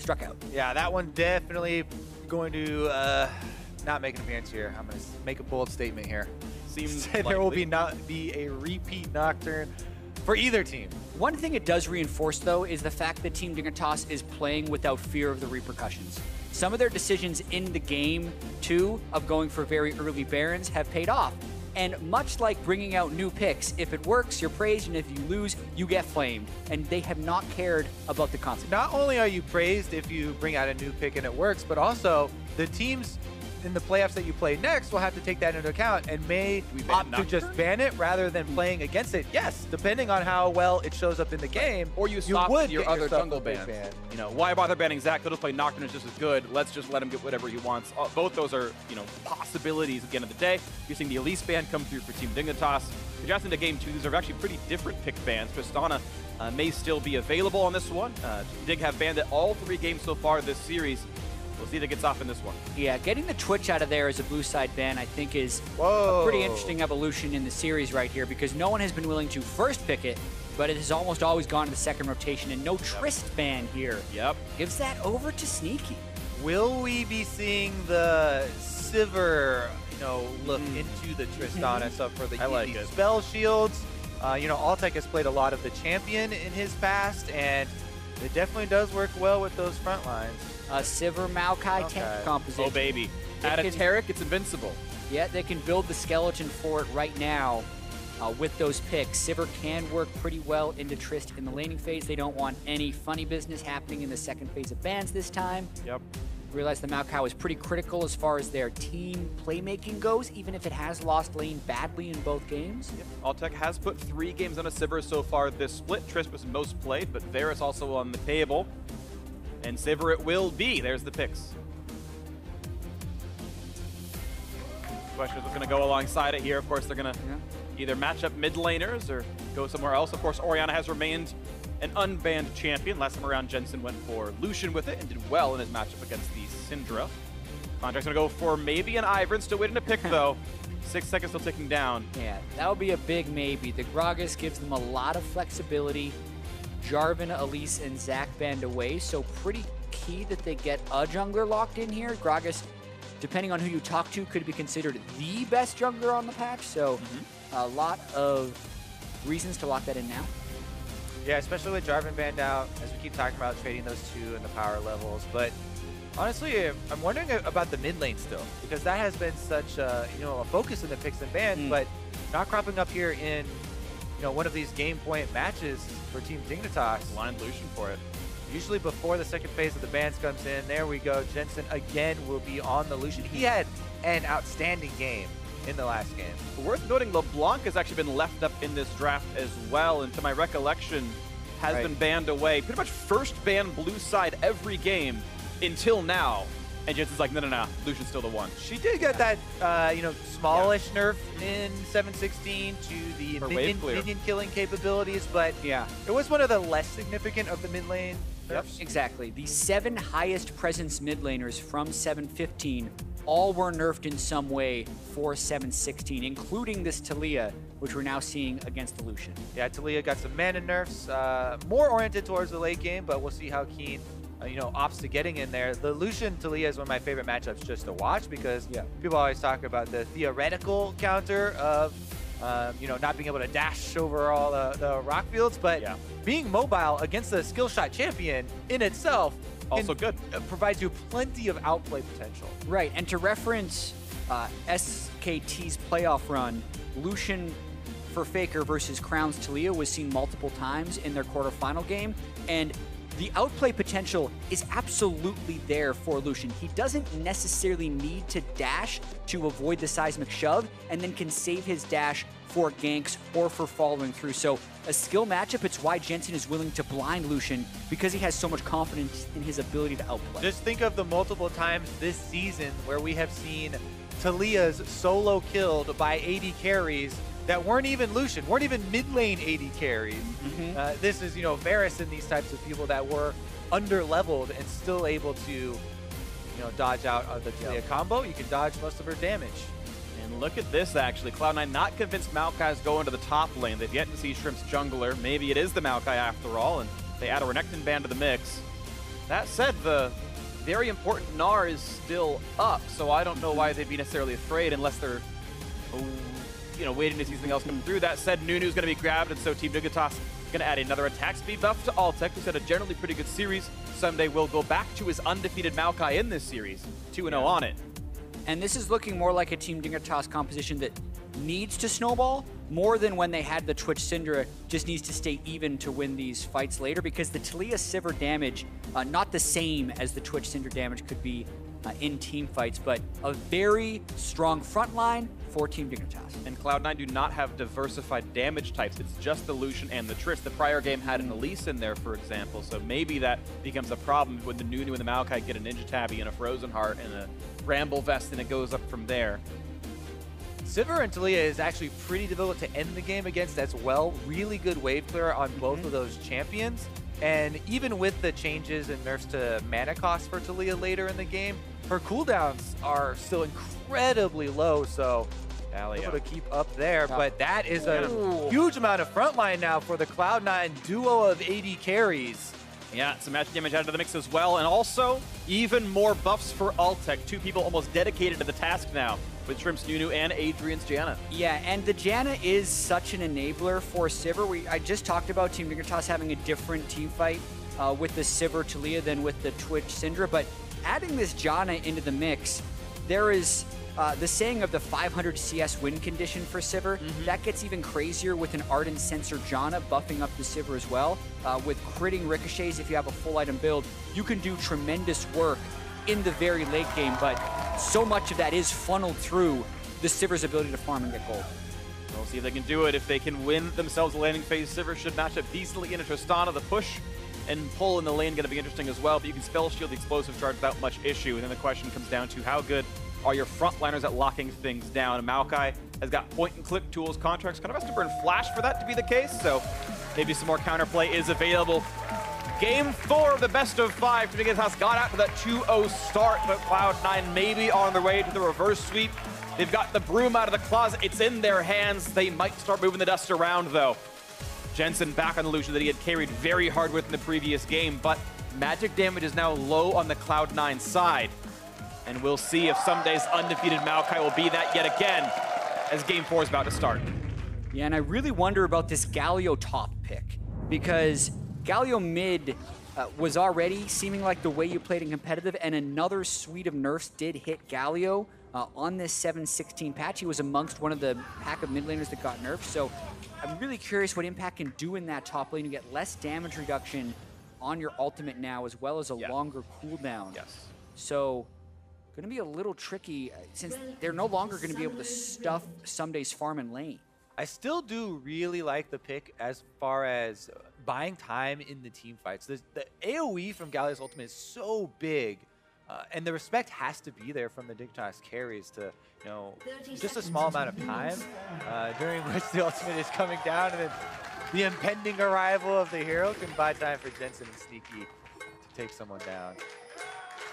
struck out. Yeah, that one definitely going to not make an appearance here. I'm going to make a bold statement here. Seems there will not be a repeat Nocturne for either team. One thing it does reinforce, though, is the fact that Team Dignitas is playing without fear of the repercussions. Some of their decisions in the game, too, of going for very early Barons have paid off. And much like bringing out new picks, if it works, you're praised, and if you lose, you get flamed. And they have not cared about the consequences. Not only are you praised if you bring out a new pick and it works, but also the teams in the playoffs that you play next will have to take that into account and may opt to just ban it rather than playing against it. Yes, depending on how well it shows up in the game. Or you swap would your other jungle ban. ban. You know, why bother banning Zach? He'll just play Nocturne, is just as good. Let's just let him get whatever he wants. Both those are, you know, possibilities at the end of the day. You're seeing the Elise ban come through for Team Dignitas. Adjusting to Game 2, these are actually pretty different pick bans. Tristana may still be available on this one. Dig have banned it all 3 games so far this series. We'll see if it gets off in this one. Yeah, getting the Twitch out of there as a blue side ban, I think, is Whoa. a pretty interesting evolution in the series right here, because no one has been willing to first pick it, but it has almost always gone to the second rotation, and no Trist ban here. Yep. Gives that over to Sneaky. Will we be seeing the Sivir, you know, look into the Tristana stuff for the EV spell shields? You know, Altec has played a lot of the champion in his past, and it definitely does work well with those front lines. Sivir Maokai tank composition. Oh, baby. At a Taric, it's invincible. Yeah, they can build the skeleton for it right now with those picks. Sivir can work pretty well into Trist in the laning phase. They don't want any funny business happening in the second phase of bans this time. Yep. Realize the Maokai was pretty critical as far as their team playmaking goes, even if it has lost lane badly in both games. Yep. Altec has put 3 games on a Sivir so far this split. Trist was most played, but Varus also on the table. And Sivir it will be. There's the picks. Question is what's going to go alongside it here. Of course, they're going to either match up mid laners or go somewhere else. Of course, Orianna has remained an unbanned champion. Last time around, Jensen went for Lucian with it and did well in his matchup against the Syndra. Contractz going to go for maybe an Ivern. Still waiting to pick, though. 6 seconds still ticking down. Yeah, that would be a big maybe. The Gragas gives them a lot of flexibility. Jarvan, Elise, and Zach banned away, so pretty key that they get a jungler locked in here. Gragas, depending on who you talk to, could be considered the best jungler on the patch, so a lot of reasons to lock that in now. Yeah, especially with Jarvan banned out, as we keep talking about trading those 2 and the power levels. But honestly, I'm wondering about the mid lane still, because that has been such a focus in the picks and bans, but not cropping up here in one of these game point matches for Team Dignitas. Blind Lucian for it. Usually before the second phase of the bans comes in, there we go. Jensen again will be on the Lucian. He had an outstanding game in the last game. Worth noting, LeBlanc has actually been left up in this draft as well, and to my recollection, has been banned away. Pretty much first ban blue side every game until now. And Jensen's like, no, Lucian's still the one. She did get that, smallish nerf in 7.16 to the minion killing capabilities, but it was one of the less significant of the mid lane nerfs. Exactly. The 7 highest presence mid laners from 7.15 all were nerfed in some way for 7.16, including this Taliyah, which we're now seeing against the Lucian. Yeah, Taliyah got some mana nerfs, more oriented towards the late game, but we'll see how Keane opts to getting in there. The Lucian Taliyah is one of my favorite matchups just to watch, because people always talk about the theoretical counter of not being able to dash over all the rock fields, but being mobile against the skill shot champion in itself also good. Provides you plenty of outplay potential. Right, and to reference SKT's playoff run, Lucian for Faker versus Crown's Taliyah was seen multiple times in their quarterfinal game, and the outplay potential is absolutely there for Lucian. He doesn't necessarily need to dash to avoid the seismic shove, and then can save his dash for ganks or for following through. So a skill matchup, it's why Jensen is willing to blind Lucian, because he has so much confidence in his ability to outplay. Just think of the multiple times this season where we have seen Taliyah's solo killed by AD carries that weren't even Lucian, weren't even mid lane AD carries. This is, Varus and these types of people that were under-leveled and still able to, dodge out of the Taliyah combo. You can dodge most of her damage. And look at this, actually. Cloud9 not convinced Maokai's going to the top lane. They've yet to see Shrimp's jungler. Maybe it is the Maokai after all, and they add a Renekton ban to the mix. That said, the very important Gnar is still up, so I don't know why they'd be necessarily afraid unless they're, waiting to see something else come through. That said, Nunu's going to be grabbed, and so Team Dignitas going to add another attack speed buff to Altec, who's had a generally pretty good series. Ssumday will go back to his undefeated Maokai in this series, 2-0 on it. And this is looking more like a Team Dignitas composition that needs to snowball more than when they had the Twitch Syndra, just needs to stay even to win these fights later, because the Taliyah Sivir damage, not the same as the Twitch Syndra damage could be in team fights, but a very strong front line for Team Dignitas. And Cloud9 do not have diversified damage types. It's just the Lucian and the Trist. The prior game had an Elise in there, for example, so maybe that becomes a problem when the Nunu and the Maokai get a Ninja Tabby and a Frozen Heart and a Bramble Vest, and it goes up from there. Sivir and Taliyah is actually pretty difficult to end the game against as well. Really good wave clear on both of those champions. And even with the changes and nerfs to mana cost for Taliyah later in the game, her cooldowns are still incredibly low, so able to keep up there. But that is a huge amount of frontline now for the Cloud9 duo of AD carries. Yeah, some magic damage added to the mix as well, and also even more buffs for Altec. Two people almost dedicated to the task now, with Shrimp's Nunu and Adrian's Janna. Yeah, and the Janna is such an enabler for Sivir. I just talked about Team Dignitas having a different team fight with the Sivir Taliyah than with the Twitch Syndra, but adding this Janna into the mix, there is the saying of the 500 CS win condition for Sivir. That gets even crazier with an Ardent Sensor Janna buffing up the Sivir as well. With critting ricochets, if you have a full item build, you can do tremendous work in the very late game, but so much of that is funneled through the Sivir's ability to farm and get gold. We'll see if they can do it. If they can win themselves a laning phase, Sivir should match up decently into Tristana. The push and pull in the lane going to be interesting as well, but you can spell shield the explosive charge without much issue. And then the question comes down to how good are your frontliners at locking things down. And Maokai has got point-and-click tools. Contractz kind of has to burn flash for that to be the case, so maybe some more counterplay is available. Game 4 of the best of 5. Dignitas got out to that 2-0 start, but Cloud9 maybe on their way to the reverse sweep. They've got the broom out of the closet. It's in their hands. They might start moving the dust around, though. Jensen back on the Lucian that he had carried very hard with in the previous game, but magic damage is now low on the Cloud9 side. And we'll see if Ssumday's undefeated Maokai will be that yet again as Game 4 is about to start. Yeah, and I really wonder about this Galio top pick, because Galio mid was already seeming like the way you played in competitive, and another suite of nerfs did hit Galio on this 7-16 patch. He was amongst one of the pack of mid laners that got nerfed, so I'm really curious what Impact can do in that top lane. You get less damage reduction on your ultimate now, as well as a longer cooldown. Yes. So, going to be a little tricky since they're no longer going to be able to stuff Ssumday's farm and lane. I still do really like the pick as far as buying time in the team fights. The AoE from Galio's ultimate is so big, and the respect has to be there from the Dignitas carries to, just a small amount of time during which the ultimate is coming down, and then the impending arrival of the hero can buy time for Jensen and Sneaky to take someone down.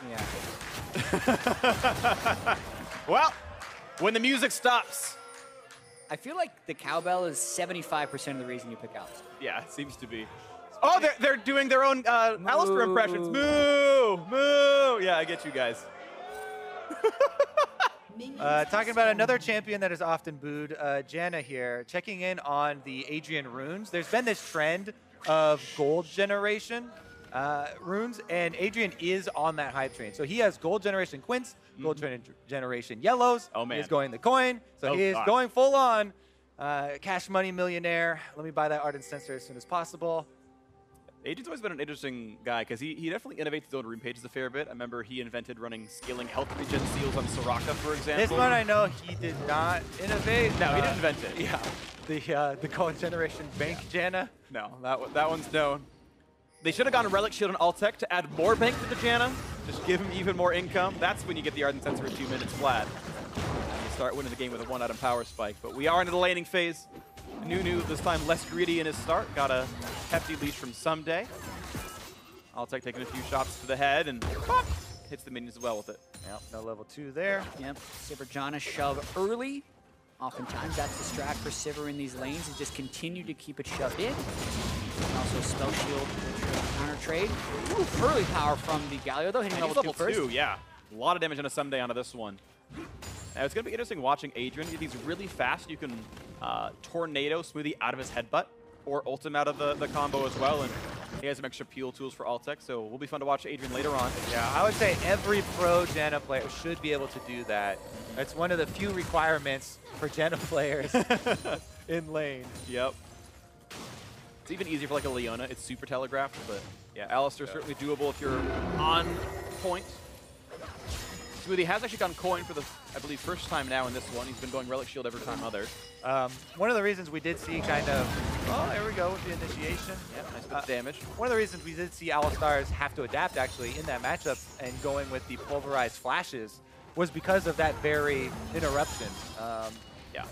Yeah. Well, when the music stops. I feel like the cowbell is 75% of the reason you pick Alistar. Yeah, it seems to be. Oh, they're doing their own Alistar impressions. Moo! Moo! Yeah, I get you guys. Talking about another champion that is often booed, Janna here, checking in on the Adrian runes. There's been this trend of gold generation runes, and Adrian is on that hype train. So he has gold generation quints, gold generation yellows. Oh, man. He's going the coin. So he is going full on cash money millionaire. Let me buy that Ardent Sensor as soon as possible. Adrian's always been an interesting guy because he definitely innovates his own rune pages a fair bit. I remember he invented running scaling health regen seals on Soraka, for example. This one I know he did not innovate. No, he didn't invent it. Yeah, the gold generation bank Janna. No, that one's known. They should have gone Relic Shield on Altec to add more bank to the Janna. Just give him even more income. That's when you get the Ardent Sensor in 2 minutes flat. And you start winning the game with a 1-item power spike. But we are into the laning phase. Nunu, this time less greedy in his start. Got a hefty leash from Ssumday. Altec taking a few shots to the head and pop, hits the minions as well with it. Yep, no level 2 there. Yep, Sivir Janna shove early Oftentimes, that's the strat for Sivir in these lanes, is just continue to keep it shoved in. And also spell shield, counter trade. Ooh, early power from the Galio though, hitting level 2 first. Yeah. A lot of damage on a Ssumday onto this one. Now, it's going to be interesting watching Adrian. He's really fast. You can tornado Smoothie out of his headbutt or ult him out of the combo as well. And he has some extra peel tools for Altec, so will be fun to watch Adrian later on. Yeah, I would say every pro Janna player should be able to do that. That's one of the few requirements for Janna players in lane. Yep. It's even easier for like a Leona. It's super telegraphed, but yeah, Alistar certainly doable if you're on point. Smoothie has actually gone coin for the, I believe, first time now in this one. He's been going Relic Shield every time other. One of the reasons we did see kind of, oh, there we go with the initiation. Yeah, nice bit of damage. One of the reasons we did see Alistars have to adapt actually in that matchup and going with the pulverized flashes was because of that very interruption.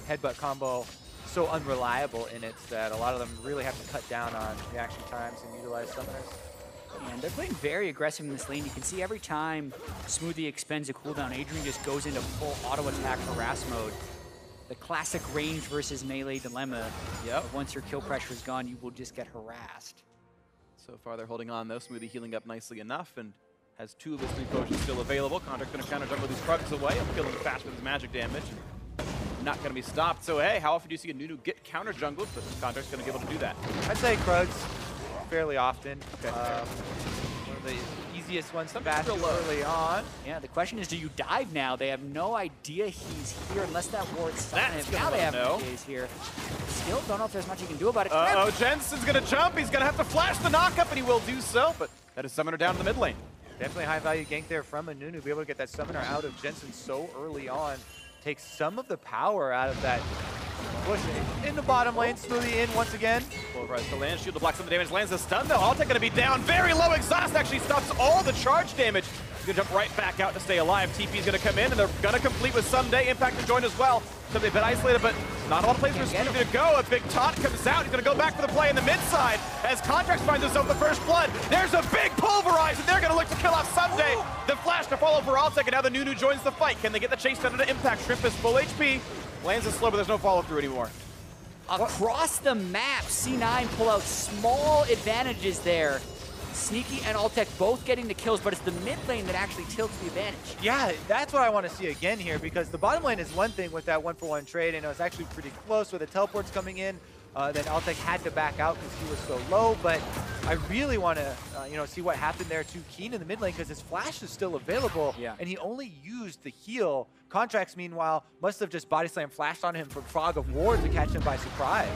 Headbutt combo so unreliable in it that a lot of them really have to cut down on reaction times and utilize summoners. And they're playing very aggressive in this lane. You can see every time Smoothie expends a cooldown, Adrian just goes into full auto attack harass mode. The classic range versus melee dilemma. Yep. Once your kill pressure is gone, you will just get harassed. So far they're holding on though. Smoothie healing up nicely enough and has 2 of his 3 potions still available. Contractz going to counter jungle these Prugs away. I'm killing fast with his magic damage. Not going to be stopped. So hey, how often do you see a Nunu get counter jungled? But Contractz going to be able to do that. I'd say Krugs fairly often. Okay. One of the easiest ones to bash early on. Yeah, the question is, do you dive now? They have no idea he's here unless that ward's silent. Now they have no days here. Still don't know if there's much you can do about it. Oh, Jensen's going to jump. He's going to have to flash the knockup, and he will do so. But that is Summoner down in the mid lane. Definitely high value gank there from a Nunu. Be able to get that Summoner out of Jensen so early on. Takes some of the power out of that push in the bottom lane. Smoothie in once again. Pulverize the land shield to block some of the damage. Lands the stun though. Altec going to be down. Very low exhaust actually stops all the charge damage. He's going to jump right back out to stay alive. TP's going to come in and they're going to complete with Ssumday. Impact to join as well. So they've been isolated, but not a lot of places for Smoothie to go. A big taunt comes out. He's going to go back for the play in the mid side as Contractz finds himself the first blood. There's a big pulverize and they're going to look to kill off Ssumday. The flash to follow for Altec and now the Nunu joins the fight. Can they get the chase down to Impact? Shrimp is full HP. Lands is slow, but there's no follow through anymore. Across the map, C9 pull out small advantages there. Sneaky and Altec both getting the kills, but it's the mid lane that actually tilts the advantage. Yeah, that's what I want to see again here, because the bottom lane is one thing with that 1-for-1 trade, and it was actually pretty close with the teleports coming in. Then Altec had to back out because he was so low, but I really want to see what happened there to Keane in the mid lane, because his flash is still available, and he only used the heal. Contractz, meanwhile, must have just body slam flashed on him from Fog of War to catch him by surprise.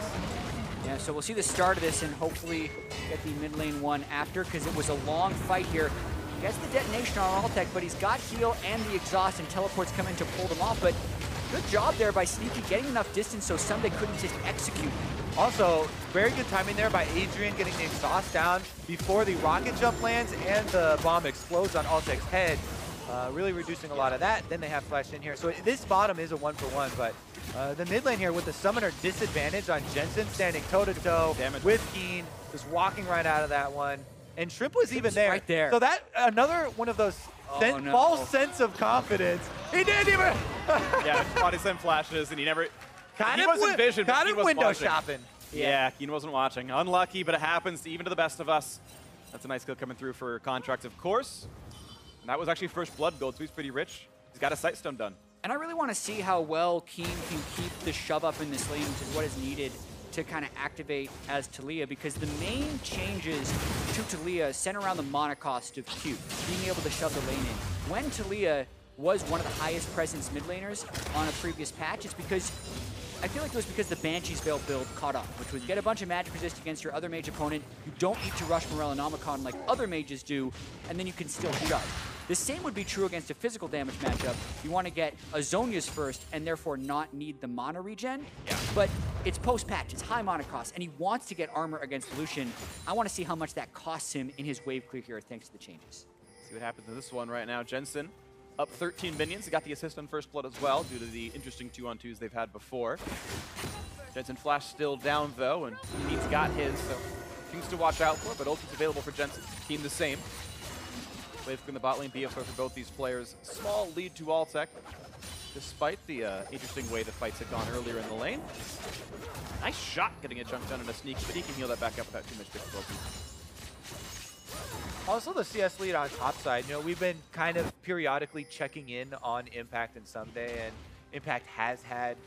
Yeah, so we'll see the start of this and hopefully get the mid lane one after, because it was a long fight here. Gets the detonation on Altec, but he's got heal and the exhaust, and teleports come in to pull them off, but good job there by Sneaky getting enough distance so Ssumday couldn't just execute. Also, very good timing there by Adrian getting the exhaust down before the rocket jump lands and the bomb explodes on Altec's head. Really reducing a lot of that. Then they have flash in here. So this bottom is a 1-for-1, but the mid lane here with the Summoner disadvantage on Jensen standing toe-to-toe with Keane, just walking right out of that one. And Shrimp was even there. Right there. So that, another one of those false sense of confidence. He didn't even... Yeah, body slam flashes, and he never... Kind of window shopping. Yeah, Keane wasn't watching. Unlucky, but it happens even to the best of us. That's a nice kill coming through for Contractz, of course. And that was actually first blood gold, so he's pretty rich. He's got a sight stone done. And I really want to see how well Keane can keep the shove up in this lane, which is what is needed to kind of activate as Taliyah, because the main changes to Taliyah center around the mana cost of Q, being able to shove the lane in. When Taliyah was one of the highest presence mid laners on a previous patch, it's because I feel like it was because the Banshee's Veil build caught up, which was get a bunch of magic resist against your other mage opponent. You don't need to rush Morellonomicon like other mages do, and then you can still shove. The same would be true against a physical damage matchup. You want to get a Zhonya's first and therefore not need the mana regen. Yeah. But it's post-patch, it's high mana cost, and he wants to get armor against Lucian. I want to see how much that costs him in his wave clear here thanks to the changes. See what happens to this one right now. Jensen up 13 minions. He got the assist on first blood as well due to the interesting 2-on-2s they've had before. Jensen flash still down though, and Keane's got his, so things to watch out for, but ulti's available for Jensen. Keane the same. Wave from the bot lane, BFO for both these players. Small lead to Altec. despite the interesting way the fights had gone earlier in the lane. Nice shot getting a jump done in a sneak, but he can heal that back up without too much difficulty. Also the CS lead on top side, you know, we've been kind of periodically checking in on Impact and Ssumday, and Impact has had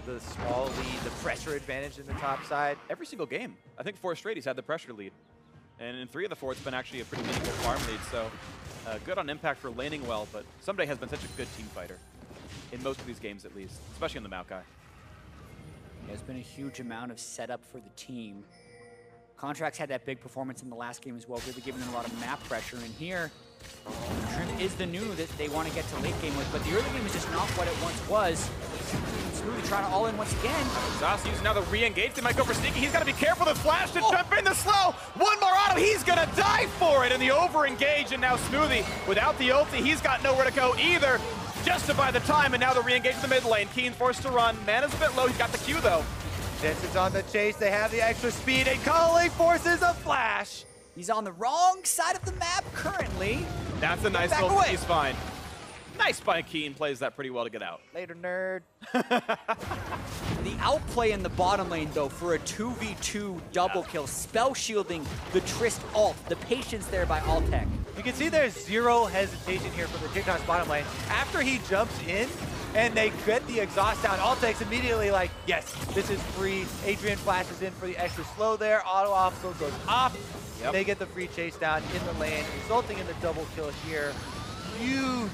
the small lead, the pressure advantage in the top side. Every single game. I think 4 straight he's had the pressure lead. And in 3 of the 4, it's been actually a pretty meaningful farm lead, so good on Impact for laning well, but Ssumday has been such a good team fighter. In most of these games, at least, especially in the Maokai. There's been a huge amount of setup for the team. Contractz had that big performance in the last game as well, really giving them a lot of map pressure. And here, Trim is the Nunu that they want to get to late game with, but the early game is just not what it once was. Smoothie trying to all in once again. Zos using now the re-engage. They might go for sneaky. He's got to be careful. The flash to jump in the slow. One more auto. He's going to die for it. And the over-engage. And now Smoothie, without the ulti, he's got nowhere to go either. Just to buy the time. And now the re-engage in the mid lane. Keane forced to run. Mana's a bit low. He's got the Q, though. Jensen's on the chase. They have the extra speed. And Calling forces a flash. He's on the wrong side of the map currently. That's a nice goal. He's fine. Nice by Keane, plays that pretty well to get out. Later, nerd. The outplay in the bottom lane, though, for a 2v2 double kill, spell shielding the Trist ult, the patience there by Altec. You can see there's zero hesitation here from the Dignitas bottom lane. After he jumps in and they get the exhaust down, Altec's immediately like, yes, this is free. Adrian flashes in for the extra slow there. Auto offload goes off. Yep. They get the free chase down in the lane, resulting in the double kill here. Huge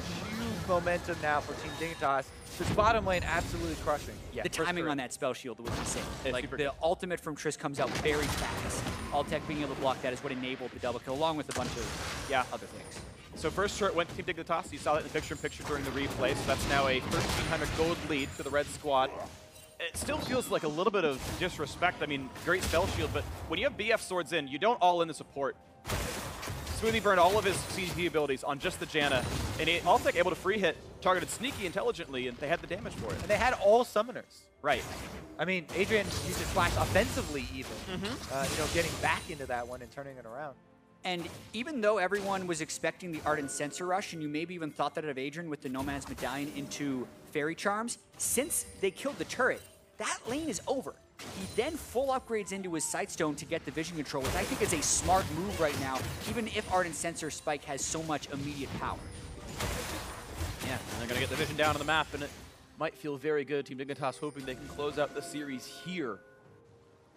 momentum now for Team Dignitas. This bottom lane absolutely crushing. Yeah, the timing on that spell shield was insane. Like the ultimate from Trist comes out very fast. Altec being able to block that is what enabled the double kill, along with a bunch of other things. So first turret went to Team Dignitas. You saw that in the picture-in-picture during the replay. So that's now a 1,300 gold lead for the red squad. It still feels like a little bit of disrespect. I mean, great spell shield, but when you have BF swords in, you don't all in the support. Smoothie burned all of his CGP abilities on just the Janna, and Altec able to free hit, targeted sneaky intelligently, and they had the damage for it. And they had all summoners. Right. I mean, Adrian used his flash offensively even, you know, getting back into that one and turning it around. And even though everyone was expecting the Ardent Sensor Rush, and you maybe even thought that of Adrian with the Nomad's Medallion into Fairy Charms, since they killed the turret, that lane is over. He then full upgrades into his Sightstone to get the vision control, which I think is a smart move right now, even if Ardent Sensor Spike has so much immediate power. Yeah, and they're going to get the vision down on the map, and it might feel very good. Team Dignitas hoping they can close out the series here.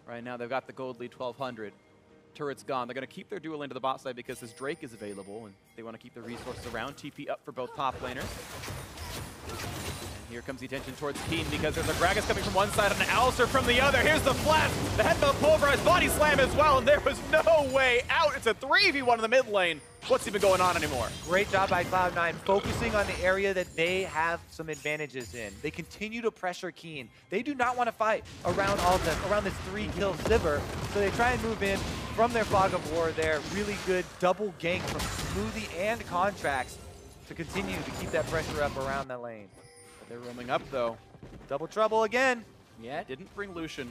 Right now, they've got the gold lead 1,200. Turret's gone. They're going to keep their duel into the bot side because this Drake is available, and they want to keep the resources around. TP up for both top laners. Here comes the attention towards Keane because there's a Gragas coming from one side and an Alistar from the other. Here's the flash, the headbutt pulverized body slam as well, and there was no way out. It's a 3v1 in the mid lane. What's even going on anymore? Great job by Cloud9, focusing on the area that they have some advantages in. They continue to pressure Keane. They do not want to fight around Altec, around this 3-kill Sivir, so they try and move in from their fog of war there. Really good double gank from Smoothie and Contractz to continue to keep that pressure up around the lane. They're roaming up, though. Double trouble again. Yeah, didn't bring Lucian.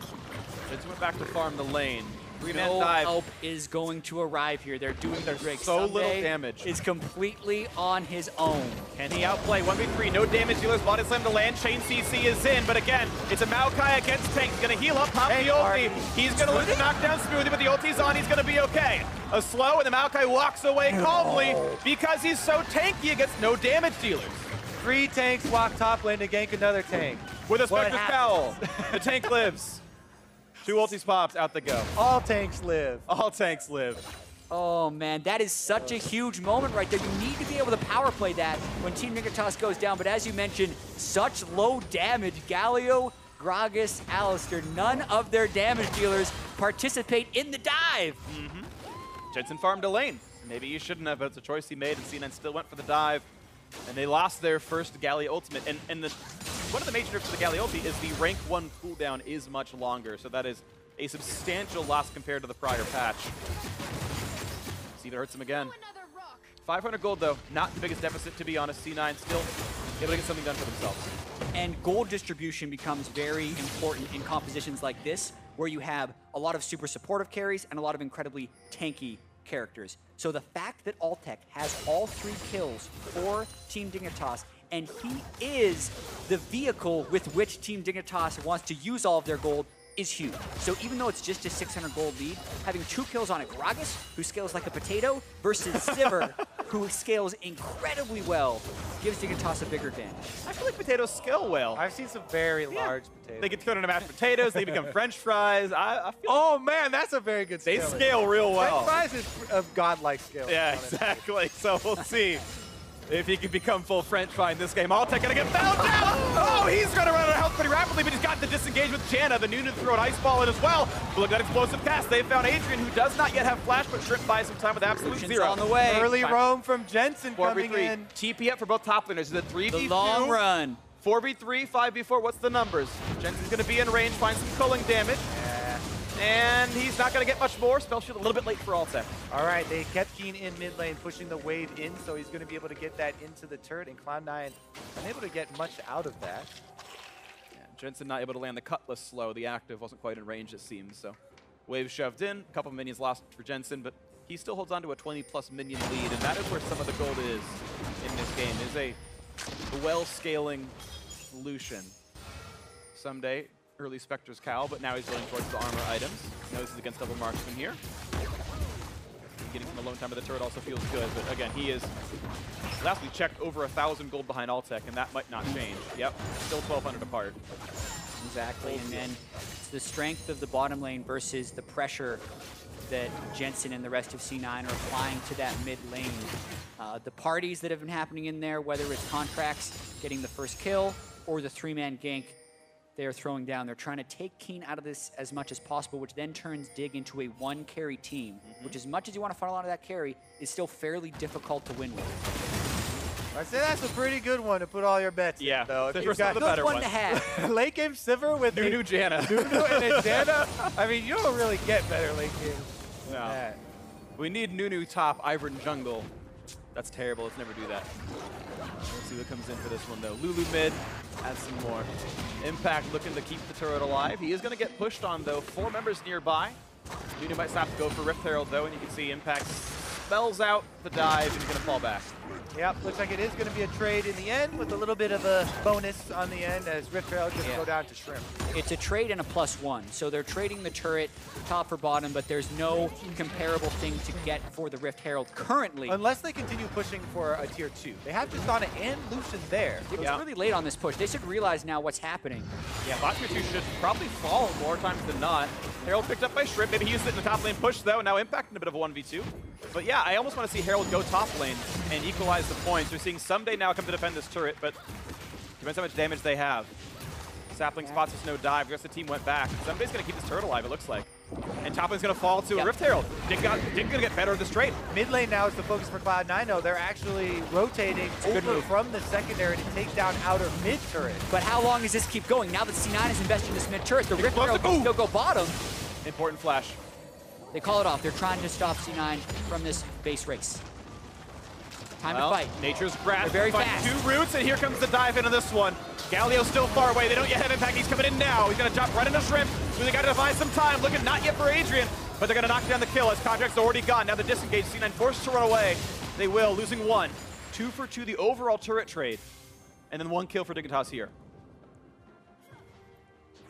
Jensen went back to farm the lane. No help is going to arrive here. They're doing their Drake. So little damage. Is completely on his own. Can he outplay? 1v3, no damage dealers. Body slam to land. Chain CC is in, but again, it's a Maokai against Tank. He's going to heal up, pop the ulti. He's going to look to knock down Smoothie, but the ulti's on. He's going to be okay. A slow, and the Maokai walks away calmly because he's so tanky against no damage dealers. 3 tanks walk top lane to gank another tank. With a Spectre's Cowl, the tank lives. 2 ultis pops, out they go. All tanks live. All tanks live. Oh man, that is such a huge moment right there. You need to be able to power play that when Team Dignitas goes down, but as you mentioned, such low damage. Galio, Gragas, Alistar, none of their damage dealers participate in the dive. Jensen farmed a lane. Maybe he shouldn't have, but it's a choice he made, and C9 still went for the dive. And they lost their first Galio ultimate. And one of the major nerfs for the Galio ulti is the rank 1 cooldown is much longer. So that is a substantial loss compared to the prior patch. See if it hurts him again. 500 gold, though. Not the biggest deficit, to be honest. C9 still able to get something done for themselves. And gold distribution becomes very important in compositions like this, where you have a lot of super supportive carries and a lot of incredibly tanky characters. So the fact that Altec has all 3 kills for Team Dignitas and he is the vehicle with which Team Dignitas wants to use all of their gold is huge. So even though it's just a 600 gold lead, having 2 kills on a Gragas, who scales like a potato, versus Sivir, who scales incredibly well, gives Dignitas a bigger advantage. I feel like potatoes scale well. I've seen some very large potatoes. They get thrown into mashed potatoes, they become French fries. I feel Oh man, that's a very good they scale. scale real well. French fries is a godlike scale. Yeah, exactly. So we'll see if he can become full French fry in this game. Altec gonna get fouled down! Oh, he's gonna run out of health pretty rapidly, but he's got the disengage with Janna. The Nunu throw an ice ball in as well. But look at that explosive cast. They found Adrian, who does not yet have flash, but Shrimp buys some time with absolute Lucian's zero. on the way. Early roam from Jensen coming 4v3. in. TP up for both top laners. The 3v2. The long run. 4v3, 5v4. What's the numbers? Jensen's gonna be in range, find some culling damage. And he's not going to get much more. Spell shield a little bit late for Altec. All right, they kept Keane in mid lane, pushing the wave in, so he's going to be able to get that into the turret, and Cloud9 unable to get much out of that. Yeah, Jensen not able to land the Cutlass slow. The active wasn't quite in range, it seems. So wave shoved in, a couple of minions lost for Jensen, but he still holds on to a 20-plus minion lead, and that is where some of the gold is in this game, is a well-scaling Lucian. Ssumday. Early Spectre's cowl, but now he's building towards the armor items. Knows he's against double marksman here. Getting some alone time of the turret also feels good, but again, he is, last we checked, over 1,000 gold behind Altec, and that might not change. Yep, still 1,200 apart. Exactly, and then it's the strength of the bottom lane versus the pressure that Jensen and the rest of C9 are applying to that mid lane. The parties that have been happening in there, whether it's Contractz getting the first kill or the 3-man gank they are throwing down. They're trying to take Keane out of this as much as possible, which then turns Dig into a 1-carry team, which as much as you want to funnel out of that carry, is still fairly difficult to win with. I'd say that's a pretty good one to put all your bets in, though. If you've got the better one to have. late game Sivir with Nunu Janna. Nunu and a Janna. I mean, you don't really get better late game than No. that. We need Nunu top, Ivern jungle. That's terrible. Let's never do that. Let's see what comes in for this one, though. Lulu mid. Add some more. Impact looking to keep the turret alive. He is going to get pushed on, though. 4 members nearby. Nunu might have to go for Rift Herald, though, and you can see Impact spells out the dive, and he's going to fall back. Yep, looks like it is going to be a trade in the end with a little bit of a bonus on the end as Rift Herald just go down to Shrimp. It's a trade and a +1. So they're trading the turret top for bottom, but there's no comparable thing to get for the Rift Herald currently. Unless they continue pushing for a tier 2. They have Tristana and Lucian there. It's really late on this push. They should realize now what's happening. Yeah, bot tier 2 should probably fall more times than not. Herald picked up by Shrimp. Maybe he used it in the top lane push, though. Now Impact in a bit of a 1v2. But yeah, I almost want to see Herald go top lane and equalize the points. We're seeing Ssumday now come to defend this turret, but depends how much damage they have. Sapling spots with no dive. The rest of the team went back. Ssumday's going to keep this turret alive, it looks like. And top lane's going to fall to a Rift Herald. Dig's going to get better at this trade. Mid lane now is the focus for Cloud9, though. They're actually rotating over from the secondary to take down outer mid turret. But how long does this keep going? Now that C9 is investing in this mid turret, the Rift Herald can still go bottom. Important flash. They call it off. They're trying to stop C9 from this base race. Time to fight. Nature's grasp. They're very fast. 2 roots, and here comes the dive into this one. Galio's still far away. They don't yet have Impact. He's coming in now. He's going to jump right into Shrimp. So they got to devise some time. Looking not yet for Adrian, but they're going to knock down the kill as Contract's already gone. Now the disengage. C9 forced to run away. They will, losing 1. 2 for 2 the overall turret trade. And then 1 kill for Dignitas here.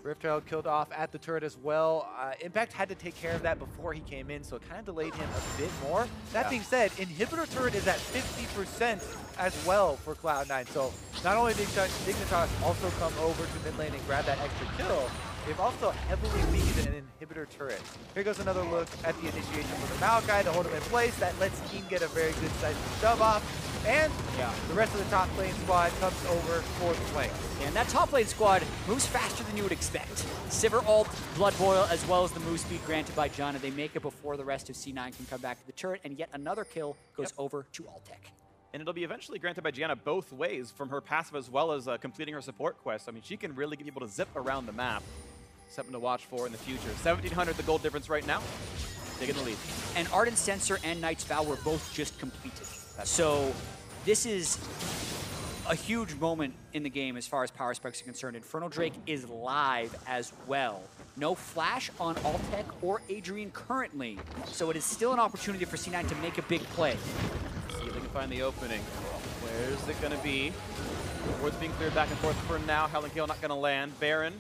Rift Herald killed off at the turret as well. Impact had to take care of that before he came in, so it kind of delayed him a bit more. That being said, Inhibitor turret is at 50% as well for Cloud9. So not only did Dignitas also come over to mid lane and grab that extra kill, they've also heavily weakened an Inhibitor turret. Here goes another look at the initiation for the Maokai to hold him in place. That lets Keane get a very good size shove off. And the rest of the top lane squad comes over for the flank. And that top lane squad moves faster than you would expect. Sivir ult, Blood Boil, as well as the move speed granted by Janna. They make it before the rest of C9 can come back to the turret, and yet another kill goes over to Altec. And it'll be eventually granted by Janna both ways, from her passive as well as completing her support quest. I mean, she can really get people to zip around the map. Something to watch for in the future. 1,700 the gold difference right now. Taking the lead. And Ardent Censor and Knight's Vow were both just completed. So this is a huge moment in the game as far as power specs are concerned. Infernal Drake is live as well. No flash on Altec or Adrian currently, so it is still an opportunity for C9 to make a big play. See if they can find the opening. Where's it going to be? Ward's being cleared back and forth for now. Helen Gale not going to land. Baron,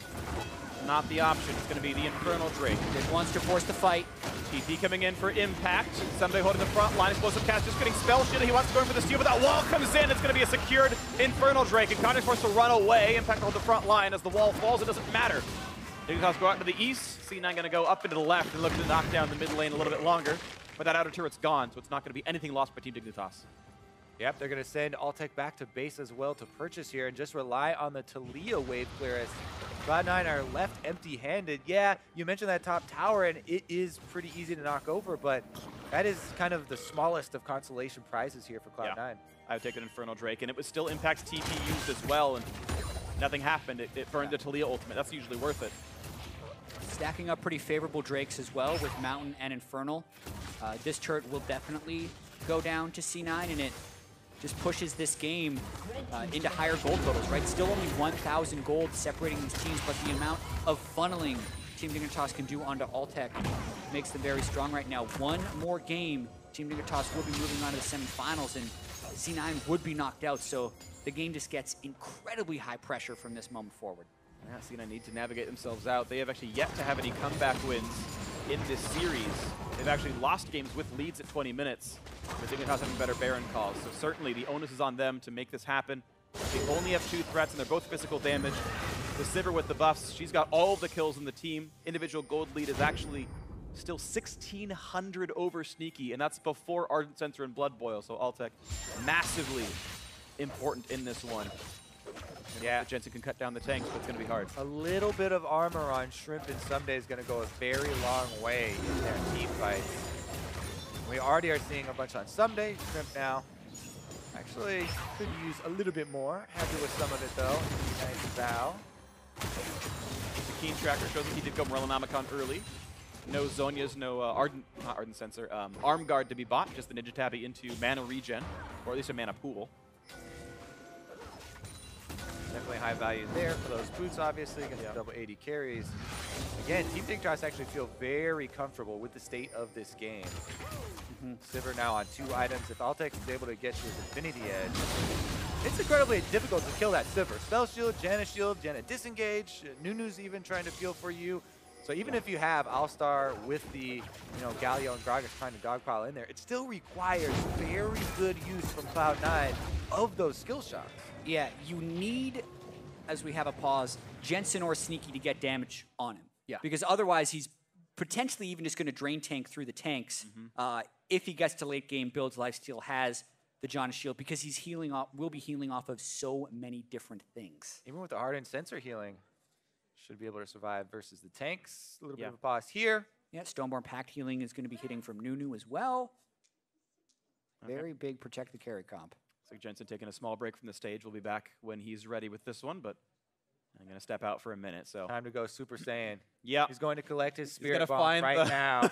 not the option. It's going to be the Infernal Drake. It wants to force the fight. TP coming in for impact. Ssumday holding the front line. Explosive cast just getting spell shielded. He wants to go in for the steal, but that wall comes in. It's going to be a secured Infernal Drake. And Contractz forced to run away. Impact to hold the front line. As the wall falls, it doesn't matter. Dignitas go out to the east. C9 going to go up into the left and look to knock down the mid lane a little bit longer. But that outer turret's gone, so it's not going to be anything lost by Team Dignitas. Yep, they're going to send Altec back to base as well to purchase here and just rely on the Taliyah wave clearance. Cloud9 are left empty-handed. Yeah, you mentioned that top tower, and it is pretty easy to knock over, but that is kind of the smallest of consolation prizes here for Cloud9. Yeah. I would take an Infernal Drake, and it was still Impact's TP used as well, and nothing happened. It burned the Taliyah ultimate. That's usually worth it. Stacking up pretty favorable Drakes as well with Mountain and Infernal. This turret will definitely go down to C9, and it just pushes this game into higher gold totals, right? Still only 1,000 gold separating these teams, but the amount of funneling Team Dignitas can do onto Altec makes them very strong right now. One more game, Team Dignitas will be moving on to the semifinals, and C9 would be knocked out, so the game just gets incredibly high pressure from this moment forward. Yeah, C9 need to navigate themselves out. They have actually yet to have any comeback wins in this series. They've actually lost games with leads at 20 minutes. But Dignitas having better Baron calls. So certainly the onus is on them to make this happen. They only have 2 threats, and they're both physical damage. The Sivir with the buffs, she's got all of the kills in the team. Individual gold lead is actually still 1,600 over Sneaky, and that's before Ardent Censer and Blood Boil. So Altec massively important in this one. Yeah, Jensen can cut down the tanks, but it's going to be hard. A little bit of armor on Shrimp and Ssumday is going to go a very long way in their team fights. We already are seeing a bunch on Ssumday. Shrimp now actually could use a little bit more. Happy with some of it though. Nice bow. The Keane tracker shows that he did go Morellonomicon early. No Zhonya's, no not Ardent Censer, Arm Guard to be bought, just the Ninja Tabby into mana regen, or at least a mana pool. Definitely high value there for those boots, obviously, against the double 80 carries. Again, Team Dignitas actually feel very comfortable with the state of this game. Sivir now on 2 items. If Altec is able to get you with Infinity Edge, it's incredibly difficult to kill that Sivir. Spell Shield, Janna Disengage, Nunu's even trying to peel for you. So even if you have Alistar with the Galio and Gragas trying to dogpile in there, it still requires very good use from Cloud9 of those skill shots. Yeah, you need, as we have a pause, Jensen or Sneaky to get damage on him. Yeah. Because otherwise he's potentially even just going to drain tank through the tanks. If he gets to late game builds, Lifesteal has the Janna shield because he's healing off, will be healing off of so many different things. Even with the Ardent Censer healing, should be able to survive versus the tanks. A little bit of a pause here. Yeah, Stoneborn Pact healing is going to be hitting from Nunu as well. Very big protect the carry comp. So Jensen taking a small break from the stage. We'll be back when he's ready with this one, but I'm going to step out for a minute. So time to go Super Saiyan. Yeah. He's going to collect his Spirit Bomb right now.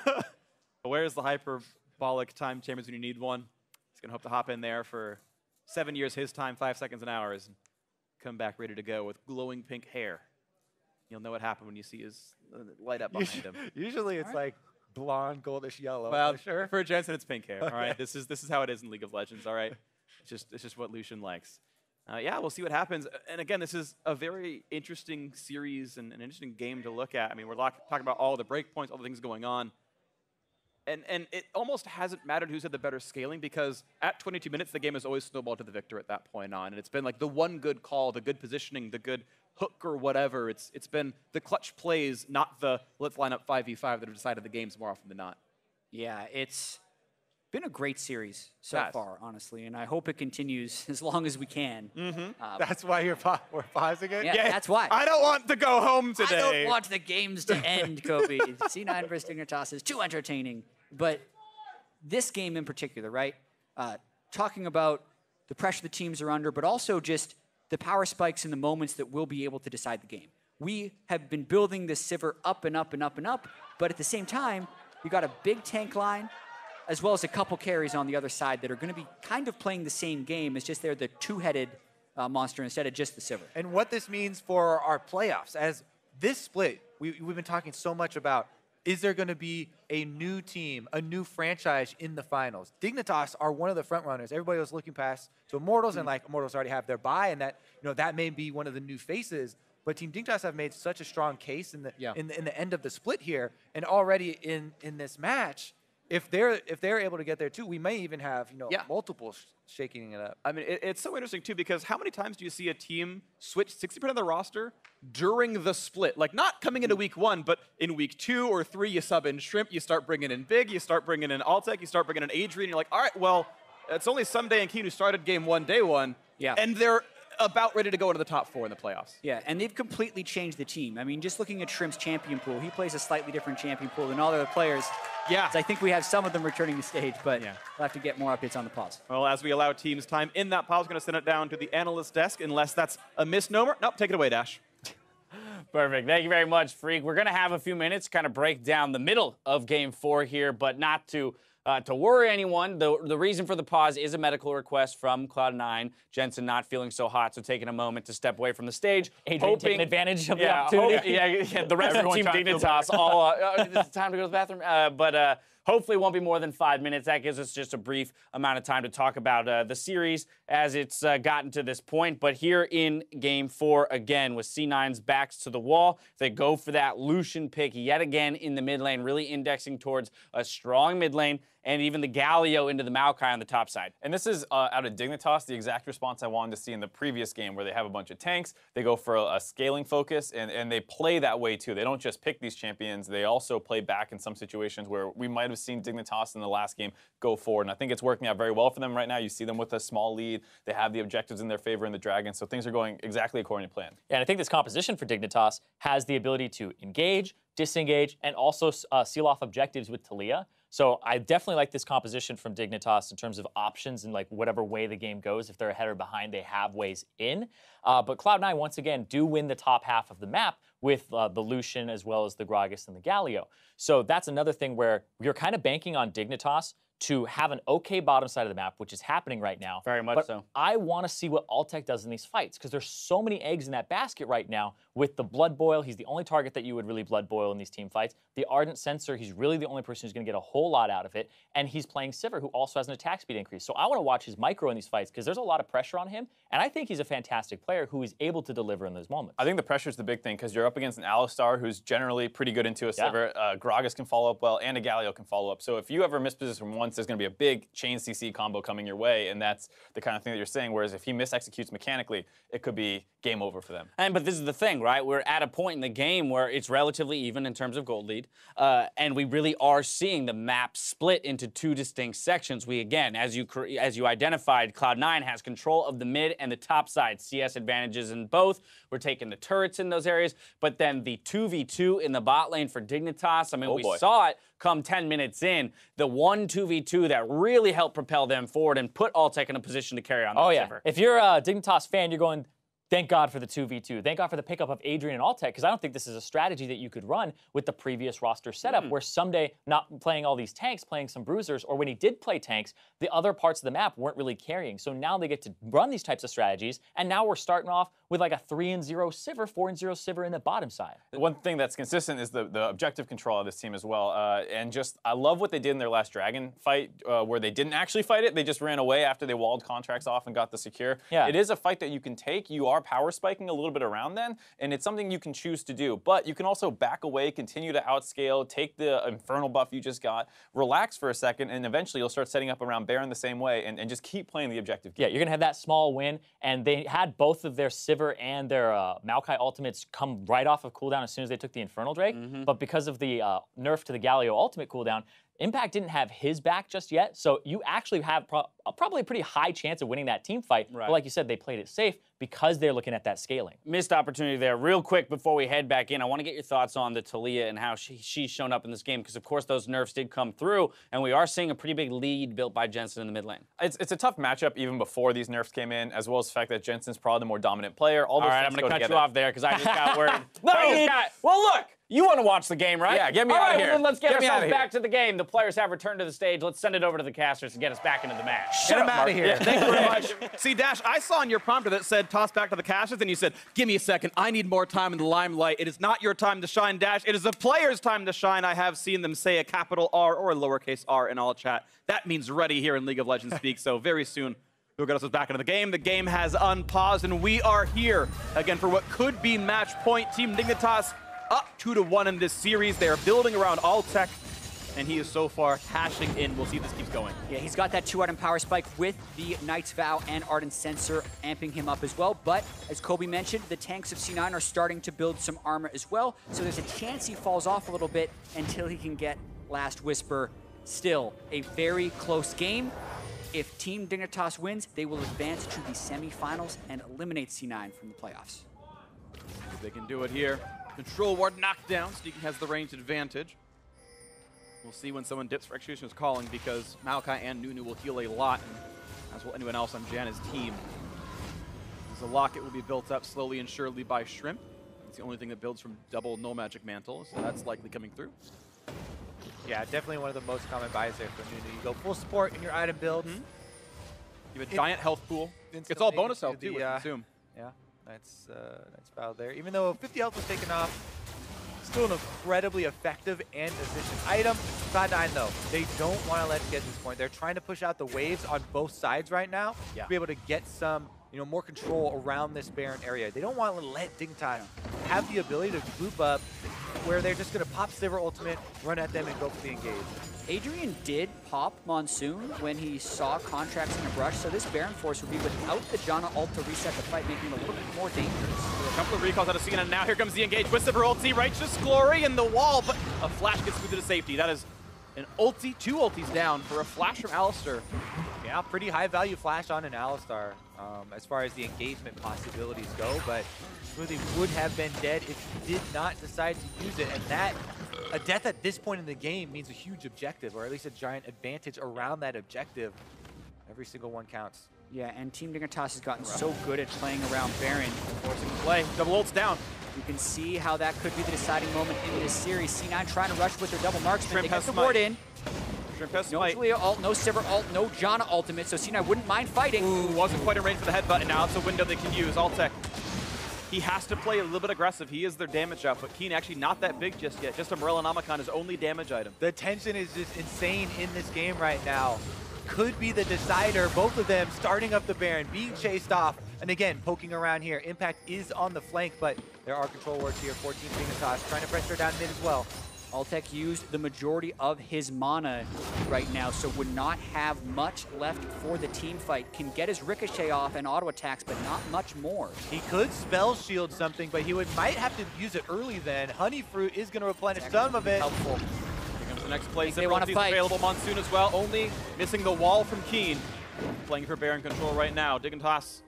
Where's the hyperbolic time chambers when you need one? He's going to hope to hop in there for 7 years his time, 5 seconds an hour, and come back ready to go with glowing pink hair. You'll know what happened when you see his light up behind him. Usually it's like blonde, goldish yellow. Well, sure. For Jensen, it's pink hair. All right, this is how it is in League of Legends. All right, it's just what Lucian likes. Yeah, we'll see what happens. And again, this is a very interesting series and an interesting game to look at. I mean, we're talking about all the breakpoints, all the things going on. And it almost hasn't mattered who's had the better scaling because at 22 minutes, the game has always snowballed to the victor at that point on. And it's been like the one good call, the good positioning, the good hook or whatever. It's been the clutch plays, not the let's line up 5v5 that have decided the games more often than not. Yeah, it's been a great series so far, honestly, and I hope it continues as long as we can. That's why we're pausing it? Yeah, that's why. I don't want to go home today. I don't want the games to end, Kobe. C9 versus Dignitas is too entertaining. But this game in particular, right? Talking about the pressure the teams are under, but also just the power spikes and the moments that will be able to decide the game. We have been building this Sivir up and up and up and up, but at the same time, you got a big tank line, as well as a couple carries on the other side that are going to be kind of playing the same game. It's just they're the two-headed monster instead of just the Sivir. And what this means for our playoffs, as this split, we've been talking so much about is there going to be a new team, a new franchise in the finals? Dignitas are one of the front runners. Everybody was looking past to Immortals, and like Immortals already have their bye, and that that may be one of the new faces. But Team Dignitas have made such a strong case in the end of the split here, and already in this match. If they're able to get there too, we may even have multiple shaking it up. I mean, it's so interesting too, because how many times do you see a team switch 60% of the roster during the split? Like not coming into week 1, but in week 2 or 3, you sub in Shrimp, you start bringing in Big, you start bringing in Altec, you start bringing in Adrian. You're like, all right, well, it's only Ssumday and Keane who started game 1, day 1, and they're about ready to go into the top 4 in the playoffs. Yeah, and they've completely changed the team. I mean, just looking at Shrimp's champion pool, he plays a slightly different champion pool than all the other players. Yeah. So I think we have some of them returning to stage, but we'll have to get more updates on the pause. Well, as we allow teams time in that pause, we're going to send it down to the analyst desk, unless that's a misnomer. Nope, take it away, Dash. Perfect. Thank you very much, Phreak. We're going to have a few minutes to kind of break down the middle of Game 4 here, but not to worry anyone. The reason for the pause is a medical request from Cloud9. Jensen not feeling so hot, so taking a moment to step away from the stage. Adrian taking advantage of the opportunity. The rest of Team Dignitas all, it's time to go to the bathroom. But hopefully it won't be more than 5 minutes. That gives us just a brief amount of time to talk about the series as it's gotten to this point. But here in Game 4, again, with C9's backs to the wall, they go for that Lucian pick yet again in the mid lane, really indexing towards a strong mid lane, and even the Galio into the Maokai on the top side. And this is out of Dignitas, the exact response I wanted to see in the previous game, where they have a bunch of tanks, they go for a scaling focus, and they play that way too. They don't just pick these champions, they also play back in some situations where we might have seen Dignitas in the last game go forward. And I think it's working out very well for them right now. You see them with a small lead. They have the objectives in their favor in the Dragon, so things are going exactly according to plan. Yeah, and I think this composition for Dignitas has the ability to engage, disengage, and also seal off objectives with Taliyah. So I definitely like this composition from Dignitas in terms of options and like whatever way the game goes. If they're ahead or behind, they have ways in. But Cloud9, once again, do win the top half of the map with the Lucian as well as the Gragas and the Galio. So that's another thing where you're kind of banking on Dignitas to have an okay bottom side of the map, which is happening right now. Very much so. I want to see what Altec does in these fights, because there's so many eggs in that basket right now with the Blood Boil. He's the only target that you would really Blood Boil in these team fights. The Ardent Sensor, he's really the only person who's going to get a whole lot out of it. And he's playing Sivir, who also has an attack speed increase. So I want to watch his micro in these fights, because there's a lot of pressure on him. And I think he's a fantastic player who is able to deliver in those moments. I think the pressure is the big thing, because you're up against an Alistar who's generally pretty good into a Sivir. Gragas can follow up well, and a Galio can follow up. So if you ever misposition once, there's going to be a big chain CC combo coming your way, and that's the kind of thing that you're saying. Whereas if he misexecutes mechanically, it could be game over for them. But this is the thing, right? We're at a point in the game where it's relatively even in terms of gold lead, and we really are seeing the map split into 2 distinct sections. We, again, as you identified, Cloud9 has control of the mid and the top side. CS advantages in both. We're taking the turrets in those areas, but then the 2v2 in the bot lane for Dignitas, I mean, we saw it come 10 minutes in, the 1-2v2 that really helped propel them forward and put Altec in a position to carry on that Sivir. If you're a Dignitas fan, you're going, thank God for the 2v2. Thank God for the pickup of Adrian and Altec, because I don't think this is a strategy that you could run with the previous roster setup, where Ssumday not playing all these tanks, playing some bruisers, or when he did play tanks, the other parts of the map weren't really carrying. So now they get to run these types of strategies, and now we're starting off with like a 3-0 Sivir, 4-0 Sivir in the bottom side. One thing that's consistent is the objective control of this team as well. And just, I love what they did in their last Dragon fight, where they didn't actually fight it. They just ran away after they walled Contractz off and got the secure. Yeah. It is a fight that you can take. You are power spiking a little bit around then, and it's something you can choose to do. But you can also back away, continue to outscale, take the Infernal buff you just got, relax for a second, and eventually you'll start setting up around Baron the same way and just keep playing the objective game. Yeah, you're going to have that small win, and they had both of their Sivir and their Maokai ultimates come right off of cooldown as soon as they took the Infernal Drake. But because of the nerf to the Galio ultimate cooldown, Impact didn't have his back just yet, so you actually have probably a pretty high chance of winning that team fight. Right. But like you said, they played it safe because they're looking at that scaling. Missed opportunity there. Real quick before we head back in, I want to get your thoughts on the Taliyah and how she's shown up in this game, because of course those nerfs did come through, and we are seeing a pretty big lead built by Jensen in the mid lane. It's a tough matchup even before these nerfs came in, as well as the fact that Jensen's probably the more dominant player. All right, I'm going to cut you off there because I just got word. Well, look! You want to watch the game, right? Yeah, get me All out right, of here. well, then let's get Get me ourselves outta here. back to the game. The players have returned to the stage. Let's send it over to the casters to get us back into the match. Get him out of here. Thank you very much. See, Dash, I saw in your prompter that said toss back to the casters, and you said, give me a second. I need more time in the limelight. It is not your time to shine, Dash. It is the players' time to shine. I have seen them say a capital R or a lowercase r in all chat. That means ready here in League of Legends speak, so very soon we'll get us back into the game. The game has unpaused, and we are here again for what could be match point. Team Dignitas up 2-1 in this series. They are building around Altec, and he is so far cashing in. We'll see if this keeps going. Yeah, he's got that 2-item power spike with the Knight's Vow and Ardent Sensor amping him up as well. But as Kobe mentioned, the tanks of C9 are starting to build some armor as well. So there's a chance he falls off a little bit until he can get Last Whisper. Still, a very close game. If Team Dignitas wins, they will advance to the semifinals and eliminate C9 from the playoffs. If they can do it here. Control ward knocked down. Sneaky has the range advantage. We'll see when someone dips for execution is calling, because Maokai and Nunu will heal a lot, and as will anyone else on Janna's team. The Locket will be built up slowly and surely by Shrimp. It's the only thing that builds from double no magic mantle, so that's likely coming through. Yeah, definitely one of the most common buys there for Nunu. You go full support in your item build. You have a giant health pool. It's all bonus health too with Consume. Yeah, nice battle there. Even though 50 health was taken off, still an incredibly effective and efficient item. Cloud9 though, they don't want to let it get to this point. They're trying to push out the waves on both sides right now to be able to get some more control around this Baron area. They don't want to let Dignitas have the ability to group up where they're just going to pop Sivir ultimate, run at them, and go for the engage. Adrian did pop Monsoon when he saw Contractz in a brush, so this Baron Force would be without the Janna ult to reset the fight, making him a little bit more dangerous. A couple of recalls out of Cena, and now here comes the engage with Sivir ulti, Righteous Glory in the wall, but a flash gets through to safety. That is an ulti, 2 ultis down for a flash from Alistar. Yeah, pretty high value flash on an Alistar as far as the engagement possibilities go, but Smoothie would have been dead if he did not decide to use it, and a death at this point in the game means a huge objective, or at least a giant advantage around that objective. Every single one counts. Yeah, and Team Dignitas has gotten so good at playing around Baron. Forcing the play, double ults down. You can see how that could be the deciding moment in this series. C9 trying to rush with their double marksman. Shrimp They get has the smite. ward in. Shrimp has No smite. Taliyah ult, no Sivir ult, no Janna ultimate, so C9 wouldn't mind fighting. Ooh, wasn't quite in range for the headbutt, and now it's a window they can use. Altec, he has to play a little bit aggressive. He is their damage output. Keane actually not that big just yet. Just a Morellonomicon, his only damage item. The tension is just insane in this game right now. Could be the decider. Both of them starting up the Baron, being chased off, and again, poking around here. Impact is on the flank, but there are control wards here for Team Dignitas, trying to pressure down mid as well. Altec used the majority of his mana right now, so would not have much left for the team fight. Can get his ricochet off and auto attacks, but not much more. He could spell shield something, but he might have to use it early then. Honey Fruit is going to replenish some of it. Helpful. Here comes the next play. They want to fight. Available Monsoon as well, only missing the wall from Keane. Playing for Baron control right now. Dignitas,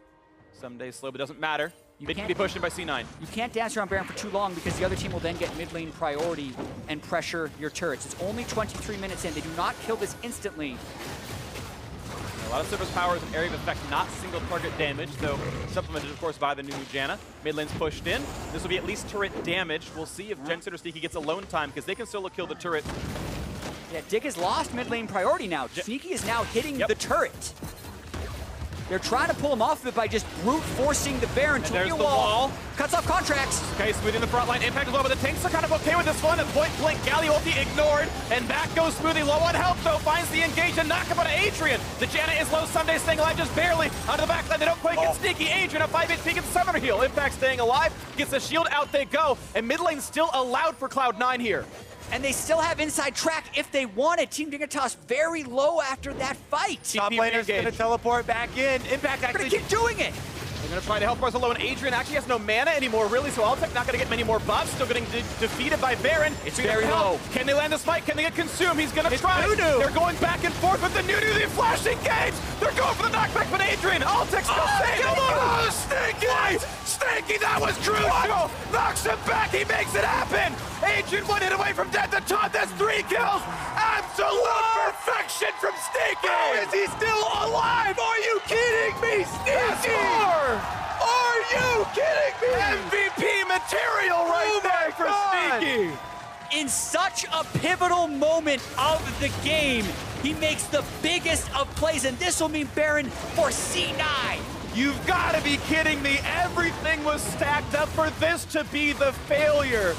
someday slow, but doesn't matter. They can be pushed in by C9. You can't dance around Baron for too long because the other team will then get mid lane priority and pressure your turrets. It's only 23 minutes in. They do not kill this instantly. A lot of Sivir's power is an area of effect, not single target damage, though supplemented, of course, by the Nunu Janna. Mid lane's pushed in. This will be at least turret damage. We'll see if Jensen or Sneaky gets alone time, because they can still kill the turret. Yeah, Dig has lost mid lane priority now. Sneaky is now hitting the turret. They're trying to pull him off of it by just brute forcing the Baron to there's the the wall. wall. Cuts off Contractz. Okay, Smoothie in the front line, Impact as well, but the tanks are kind of okay with this one. And point blank, Galio ulti ignored, and back goes Smoothie. Low on health, though, finds the engage and knock about Adrian. The Janna is low, Ssumday staying alive just barely. Onto the back line, they don't quite get Sneaky. Adrian, a 5 HP gets Summoner heal. Impact staying alive, gets the shield, out they go. And mid lane still allowed for Cloud9 here. And they still have inside track if they want it. Team Dignitas very low after that fight. Top laner's going to teleport back in. Impact They're actually... gonna keep doing it. They're going to try to help Barcelona, and Adrian actually has no mana anymore, really, so Altec not going to get many more buffs. Still getting defeated by Baron. It's very low. Can they land the spike? Can they get consumed? He's going to try. Nunu. They're going back and forth with the Nunu. The flash engage. They're going for the knockback, but Adrian, Altec still saving. Oh, Stinky! Stinky, that was crucial. Knocks him back. He makes it happen. Adrian 1 hit away from death. The top, that's 3 kills. Absolute perfection from Stinky. How is he still alive? Are you kidding me, Stinky? Are you kidding me? MVP material right there for Sneaky. one. In such a pivotal moment of the game, he makes the biggest of plays, and this will mean Baron for C9. You've got to be kidding me. Everything was stacked up for this to be the failure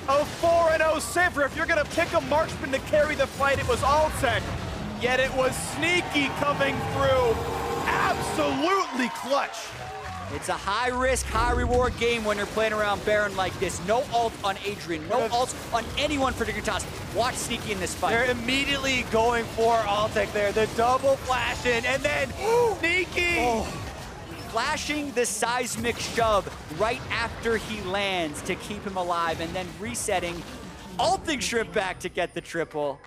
of 4-0 Sivir. If you're going to pick a marksman to carry the fight, it was Altec. Yet it was Sneaky coming through. Absolutely clutch. It's a high-risk, high-reward game when you're playing around Baron like this. No ult on Adrian, no ult on anyone for Dignitas. Watch Sneaky in this fight. They're immediately going for Altec there. The double flash in, and then Sneaky! Oh. Flashing the seismic shove right after he lands to keep him alive, and then resetting, ulting Shrimp back to get the triple.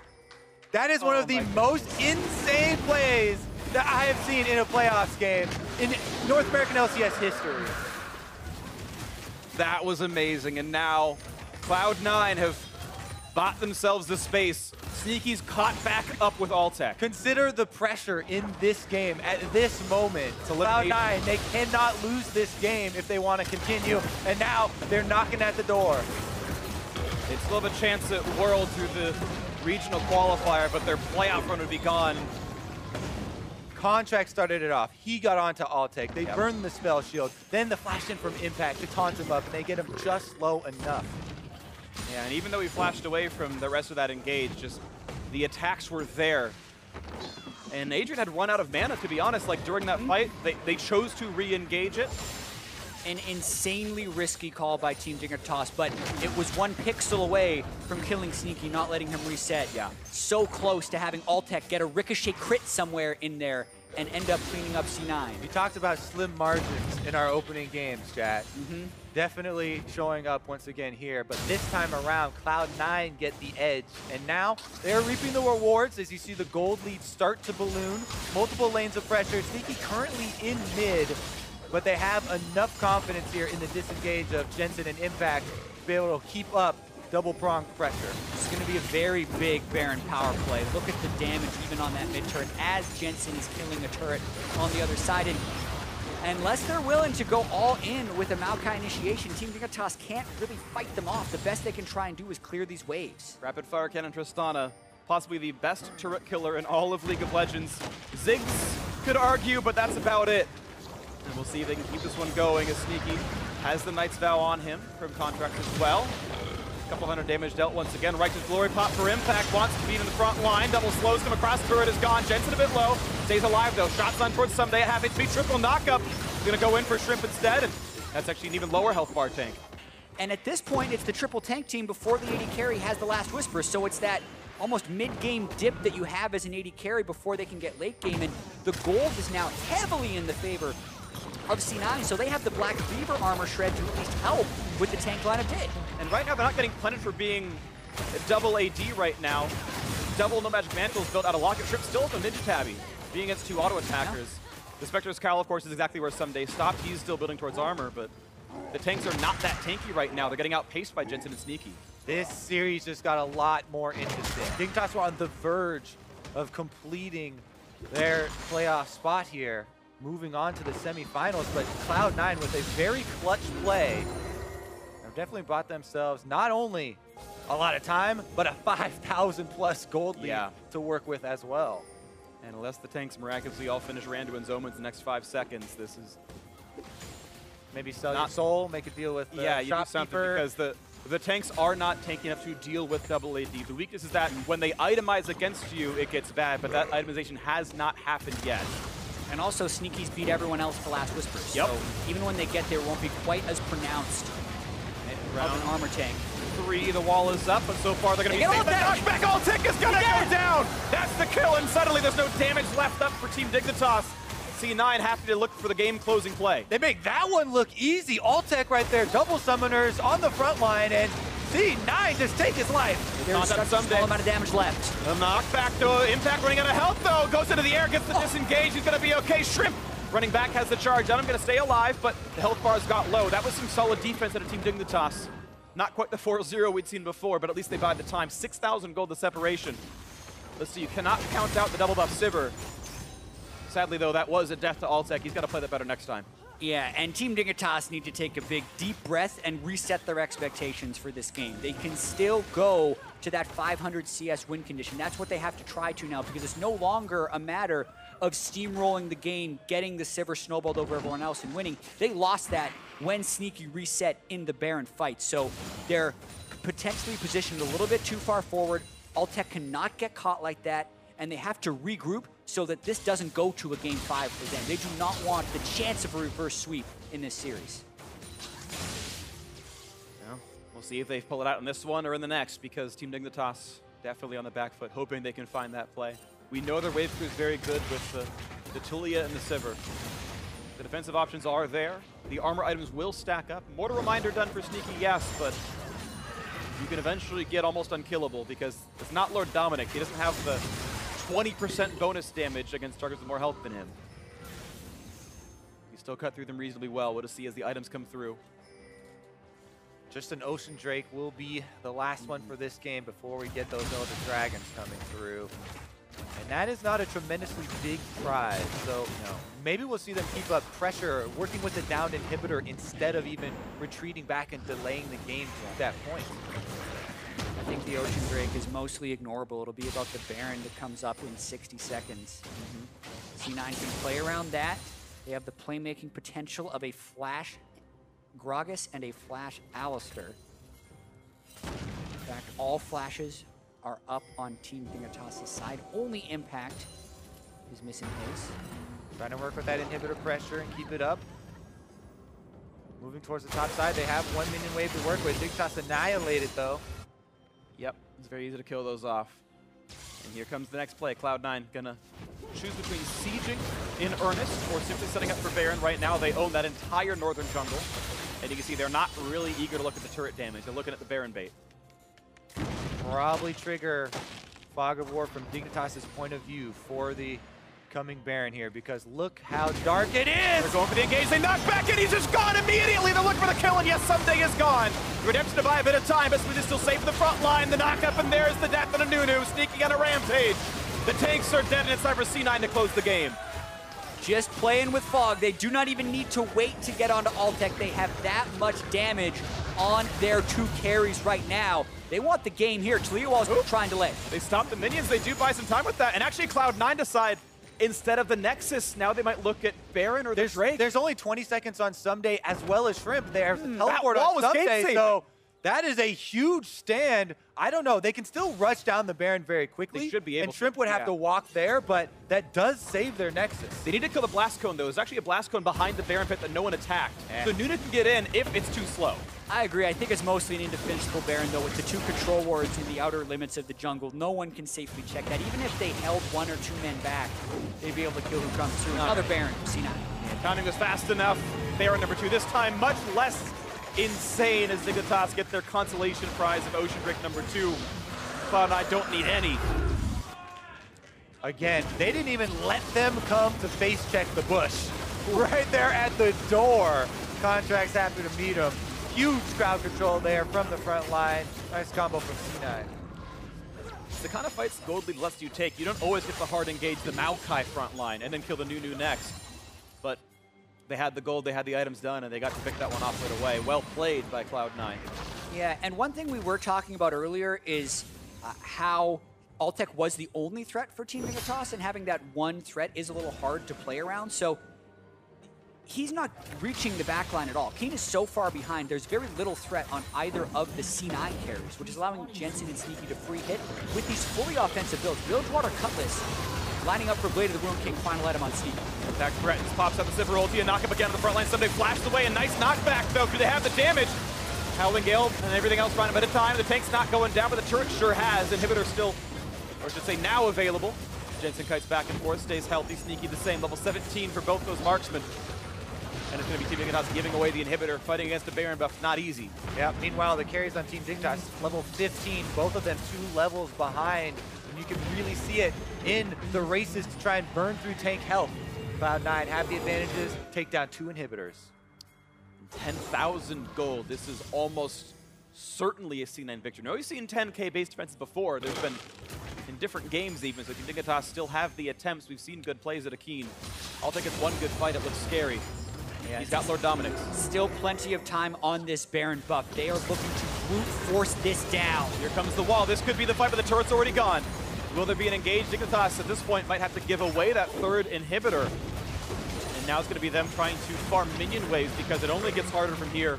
That is one of the most insane plays that I have seen in a playoffs game in North American LCS history. That was amazing, and now Cloud9 have bought themselves the space. Sneaky's caught back up with Altec. Consider the pressure in this game at this moment. Cloud9, they cannot lose this game if they want to continue, and now they're knocking at the door. They still have a chance at World through the regional qualifier, but their playoff run would be gone. Contractz started it off. He got onto Altec. They burned the spell shield. Then the flash in from Impact to taunt him up, and they get him just low enough. Yeah, and even though he flashed away from the rest of that engage, just the attacks were there. And Adrian had run out of mana, to be honest. Like, during that fight, they chose to re-engage it. An insanely risky call by Team Dignitas, but it was 1 pixel away from killing Sneaky, not letting him reset. Yeah. So close to having Altec get a ricochet crit somewhere in there and end up cleaning up C9. We talked about slim margins in our opening games, Jatt. Definitely showing up once again here, but this time around, Cloud9 get the edge, and now they're reaping the rewards as you see the gold lead start to balloon. Multiple lanes of pressure. Sneaky currently in mid, but they have enough confidence here in the disengage of Jensen and Impact to be able to keep up double-pronged pressure. It's going to be a very big Baron power play. Look at the damage even on that mid turret as Jensen is killing a turret on the other side. And unless they're willing to go all in with a Maokai initiation, Team Dignitas can't really fight them off. The best they can try and do is clear these waves. Rapid Fire Cannon Tristana, possibly the best turret killer in all of League of Legends. Ziggs could argue, but that's about it. And we'll see if they can keep this one going as Sneaky has the Knight's Vow on him from Contractz as well. Couple hundred damage dealt once again. Righteous Glory Pop for Impact. Wants to be in the front line. Double slows him across. Turret is gone. Jensen a bit low. Stays alive though. Shots on towards Ssumday. It happens to be triple knockup. Gonna go in for Shrimp instead. And that's actually an even lower health bar tank. And at this point, it's the triple tank team before the AD carry has the last whisper. So it's that almost mid-game dip that you have as an AD carry before they can get late game. And the gold is now heavily in the favor of C9, so they have the Black Beaver armor shred to at least help with the tank line of Dig. And right now, they're not getting punished for being double AD right now. Double No Magic Mantle is built out of Locket. Trip still with a Ninja Tabby, being against 2 auto attackers. Yeah. The Spectre's Cowl, of course, is exactly where Ssumday stopped. He's still building towards armor, but the tanks are not that tanky right now. They're getting outpaced by Jensen and Sneaky. This series just got a lot more interesting. Dignitas were on the verge of completing their playoff spot here, moving on to the semifinals, but Cloud9 with a very clutch play have definitely bought themselves not only a lot of time, but a 5,000 plus gold lead to work with as well. And unless the tanks miraculously all finish Randu and Zoma in the next 5 seconds, this is maybe sell your soul, make a deal with the you do something, because the tanks are not tanky enough to deal with double AD. The weakness is that when they itemize against you, it gets bad, but that itemization has not happened yet. And also, Sneaky's beat everyone else to last whispers. So even when they get there, it won't be quite as pronounced of an armor tank. 3, the wall is up, but so far they're going to be safe. The knockback Altec is going to go down! That's the kill, and suddenly there's no damage left up for Team Dignitas. C9 happy to look for the game-closing play. They make that one look easy. Altec right there, double summoners on the front line, and C9 just take his life. There's such a small amount of damage left. The knockback to Impact running out of health though. Goes into the air, gets the disengage. He's gonna be okay. Shrimp running back has the charge on him. Gonna stay alive, but the health bars got low. That was some solid defense out of Team Dignitas. Not quite the 4-0 we'd seen before, but at least they bide the time. 6,000 gold the separation. Let's see, you cannot count out the double buff Sivir. Sadly though, that was a death to Altec. He's gotta play that better next time. Yeah, and Team Dignitas need to take a big, deep breath and reset their expectations for this game. They can still go to that 500 CS win condition. That's what they have to try to now, because it's no longer a matter of steamrolling the game, getting the Sivir snowballed over everyone else and winning. They lost that when Sneaky reset in the Baron fight. So they're potentially positioned a little bit too far forward. Altec cannot get caught like that, and they have to regroup so that this doesn't go to a game 5 for them. They do not want the chance of a reverse sweep in this series. Well, we'll see if they pull it out in this one or in the next, because Team Dignitas definitely on the back foot, hoping they can find that play. We know their wave crew is very good with the Taliyah and the Sivir. The defensive options are there. The armor items will stack up. Mortar Reminder done for Sneaky, yes, but you can eventually get almost unkillable, because it's not Lord Dominic. He doesn't have the 20% bonus damage against targets with more health than him. He still cut through them reasonably well. We'll just see as the items come through. Just an Ocean Drake will be the last one for this game before we get those Elder Dragons coming through. And that is not a tremendously big prize, so maybe we'll see them keep up pressure, working with the downed inhibitor instead of even retreating back and delaying the game to that point. I think the Ocean Drake is mostly ignorable. It'll be about the Baron that comes up in 60 seconds. C9 can play around that. They have the playmaking potential of a flash Gragas and a flash Alistar. In fact, all flashes are up on Team Dignitas' side. Only Impact is missing his. Trying to work with that inhibitor pressure and keep it up. Moving towards the top side, they have 1 minion wave to work with. Dignitas annihilated though. Yep, it's very easy to kill those off. And here comes the next play. Cloud9 gonna choose between sieging in earnest or simply setting up for Baron. Right now, they own that entire northern jungle. And you can see they're not really eager to look at the turret damage. They're looking at the Baron bait. Probably trigger Fog of War from Dignitas' point of view for the coming Baron here, because look how dark it is! They're going for the engage, they knock back and he's just gone immediately! They're looking for the kill, and yes, Ssumday is gone! Redemption to buy a bit of time, but Smoothie is still safe in the front line. The knock up, and there's the death of a Nunu, sneaking on a rampage. The tanks are dead, and it's time for C9 to close the game. Just playing with Fog. They do not even need to wait to get onto Altec. They have that much damage on their 2 carries right now. They want the game here. Taliyah was trying to lay. They stop the minions, they do buy some time with that, and actually Cloud9 decide instead of the Nexus, now they might look at Baron or the Drake. There's only 20 seconds on Ssumday as well as Shrimp. There's a teleport that wall on was Ssumday, so that is a huge stand. I don't know. They can still rush down the Baron very quickly. They should be able and Shrimp would have to walk there, but that does save their Nexus. They need to kill the Blast Cone, though. There's actually a Blast Cone behind the Baron pit that no one attacked. So Nunu can get in if it's too slow. I agree. I think it's mostly an indefensible Baron, though, with the 2 control wards in the outer limits of the jungle. No one can safely check that. Even if they held 1 or 2 men back, they'd be able to kill who comes through. Another Baron from C9. Timing was fast enough. Baron number 2 this time, much less insane as Dignitas get their consolation prize of Ocean Drake number 2. Cloud9 don't need any. Again, they didn't even let them come to face check the bush. Right there at the door. Contractz happy to meet him. Huge crowd control there from the front line. Nice combo from C9. It's the kind of fights Gold Lead lets you take. You don't always get the hard engage the Maokai front line and then kill the Nunu next. But they had the gold, they had the items done, and they got to pick that one off right away. Well played by Cloud9. Yeah, and one thing we were talking about earlier is how Altec was the only threat for Team Dignitas, and having that one threat is a little hard to play around. So he's not reaching the backline at all. Keane is so far behind, there's very little threat on either of the C9 carries, which is allowing Jensen and Sneaky to free hit with these fully offensive builds. Bilgewater Cutlass lining up for Blade of the Ruin King, final item on Sneaky. Attack threatens, pops out the Sivir ulti, and knock up again on the front line. Ssumday flashes away, a nice knockback though. Do they have the damage? Howling Gale and everything else running a bit of time. The tank's not going down, but the turret sure has. Inhibitor still, or I should say now available. Jensen kites back and forth, stays healthy. Sneaky the same, level 17 for both those marksmen. And it's going to be Team Dignitas giving away the inhibitor, fighting against the Baron buff, not easy. Yeah, meanwhile, the carries on Team Dignitas, level 15, both of them 2 levels behind. And you can really see it in the races to try and burn through tank health. Cloud9 have the advantages, take down 2 inhibitors. 10,000 gold. This is almost certainly a C9 victory. Now, we've seen 10K base defenses before. There's been in different games even, so Dignitas still have the attempts. We've seen good plays at a Keane. Altec gets one good fight, it looks scary. Yeah, He's got Lord Dominic's. Still plenty of time on this Baron buff. They are looking to brute force this down. Here comes the wall. This could be the fight, but the turret's already gone. Will there be an engaged? Dignitas at this point might have to give away that third inhibitor. And now it's going to be them trying to farm minion waves because it only gets harder from here.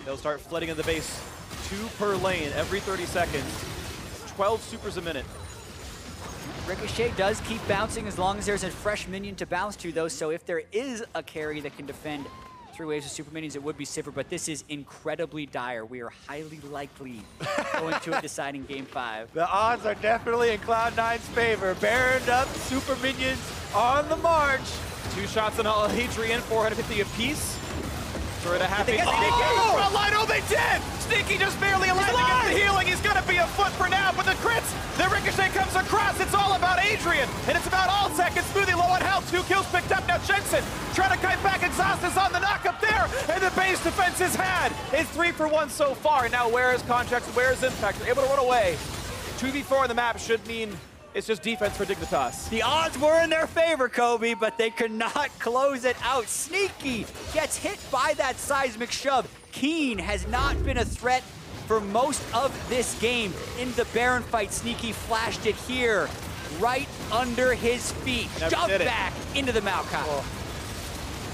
They'll start flooding in the base. 2 per lane every 30 seconds. 12 supers a minute. Ricochet does keep bouncing as long as there's a fresh minion to bounce to, though. So if there is a carry that can defend 3 waves of super minions, it would be Sivir, but this is incredibly dire. We are highly likely going to a deciding Game 5. The odds are definitely in Cloud9's favor. Baroned up, super minions on the march. 2 shots on Adrian, 450 apiece. For a half get Sneaky? Oh! Front line, oh, they did! Sneaky just barely alive to get the healing. He's gonna be a foot for now, but the crits, the ricochet comes across. It's all about Adrian, and it's about Altec and Smoothie low on health. 2 kills picked up. Now Jensen trying to kite back. Exhaust is on the knock up there, and the base defense is had. It's 3 for 1 so far. Now where is Contractz? Where is Impact? They're able to run away. 2v4 on the map should mean it's just defense for Dignitas. The odds were in their favor, Kobe, but they could not close it out. Sneaky gets hit by that seismic shove. Keane has not been a threat for most of this game. In the Baron fight, Sneaky flashed it here, right under his feet. Shoved back into the Maokai. Oh.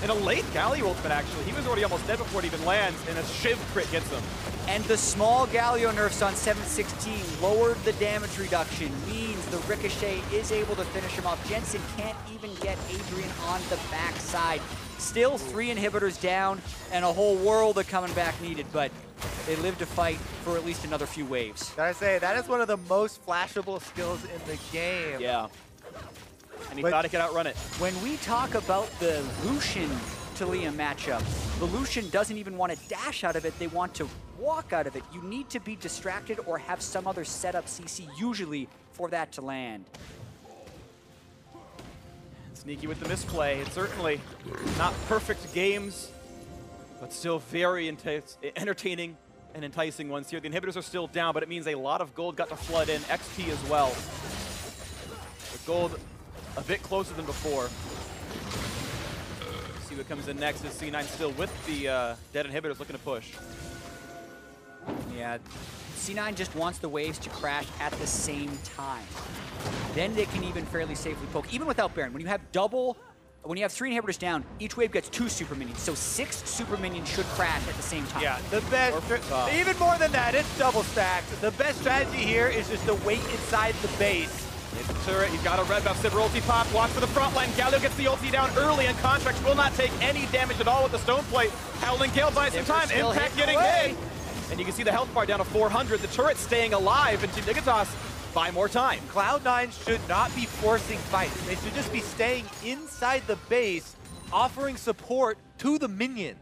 In a late Galio ultimate, actually. He was already almost dead before it even lands, and a Shiv crit gets him. And the small Galio nerfs on 716 lowered the damage reduction, means the Ricochet is able to finish him off. Jensen can't even get Adrian on the backside. Still 3 inhibitors down and a whole world of coming back needed, but they live to fight for at least another few waves. Gotta say, that is one of the most flashable skills in the game. Yeah. And he thought he could outrun it. When we talk about the Lucian Taliyah matchup, the Lucian doesn't even want to dash out of it, they want to walk out of it. You need to be distracted or have some other setup CC usually for that to land. Sneaky with the misplay. It's certainly not perfect games, but still very entertaining and enticing ones here. The inhibitors are still down, but it means a lot of gold got to flood in. XP as well. The gold a bit closer than before. See what comes in next is C9 still with the dead inhibitors looking to push. Yeah, C9 just wants the waves to crash at the same time. Then they can even fairly safely poke, even without Baron. When you have 3 inhibitors down, each wave gets 2 super minions, so 6 super minions should crash at the same time. Yeah, the best, even more than that, it's double stacked. The best strategy here is just to wait inside the base. Hit the turret, he's got a red buff, Sivir ulti pop, watch for the front line. Galio gets the ulti down early, and Contractz will not take any damage at all with the stone plate. Howling Gale buys some time, Impact getting hit. And you can see the health bar down to 400. The turret staying alive, and Team Dignitas buy more time. Cloud9 should not be forcing fights. They should just be staying inside the base, offering support to the minions.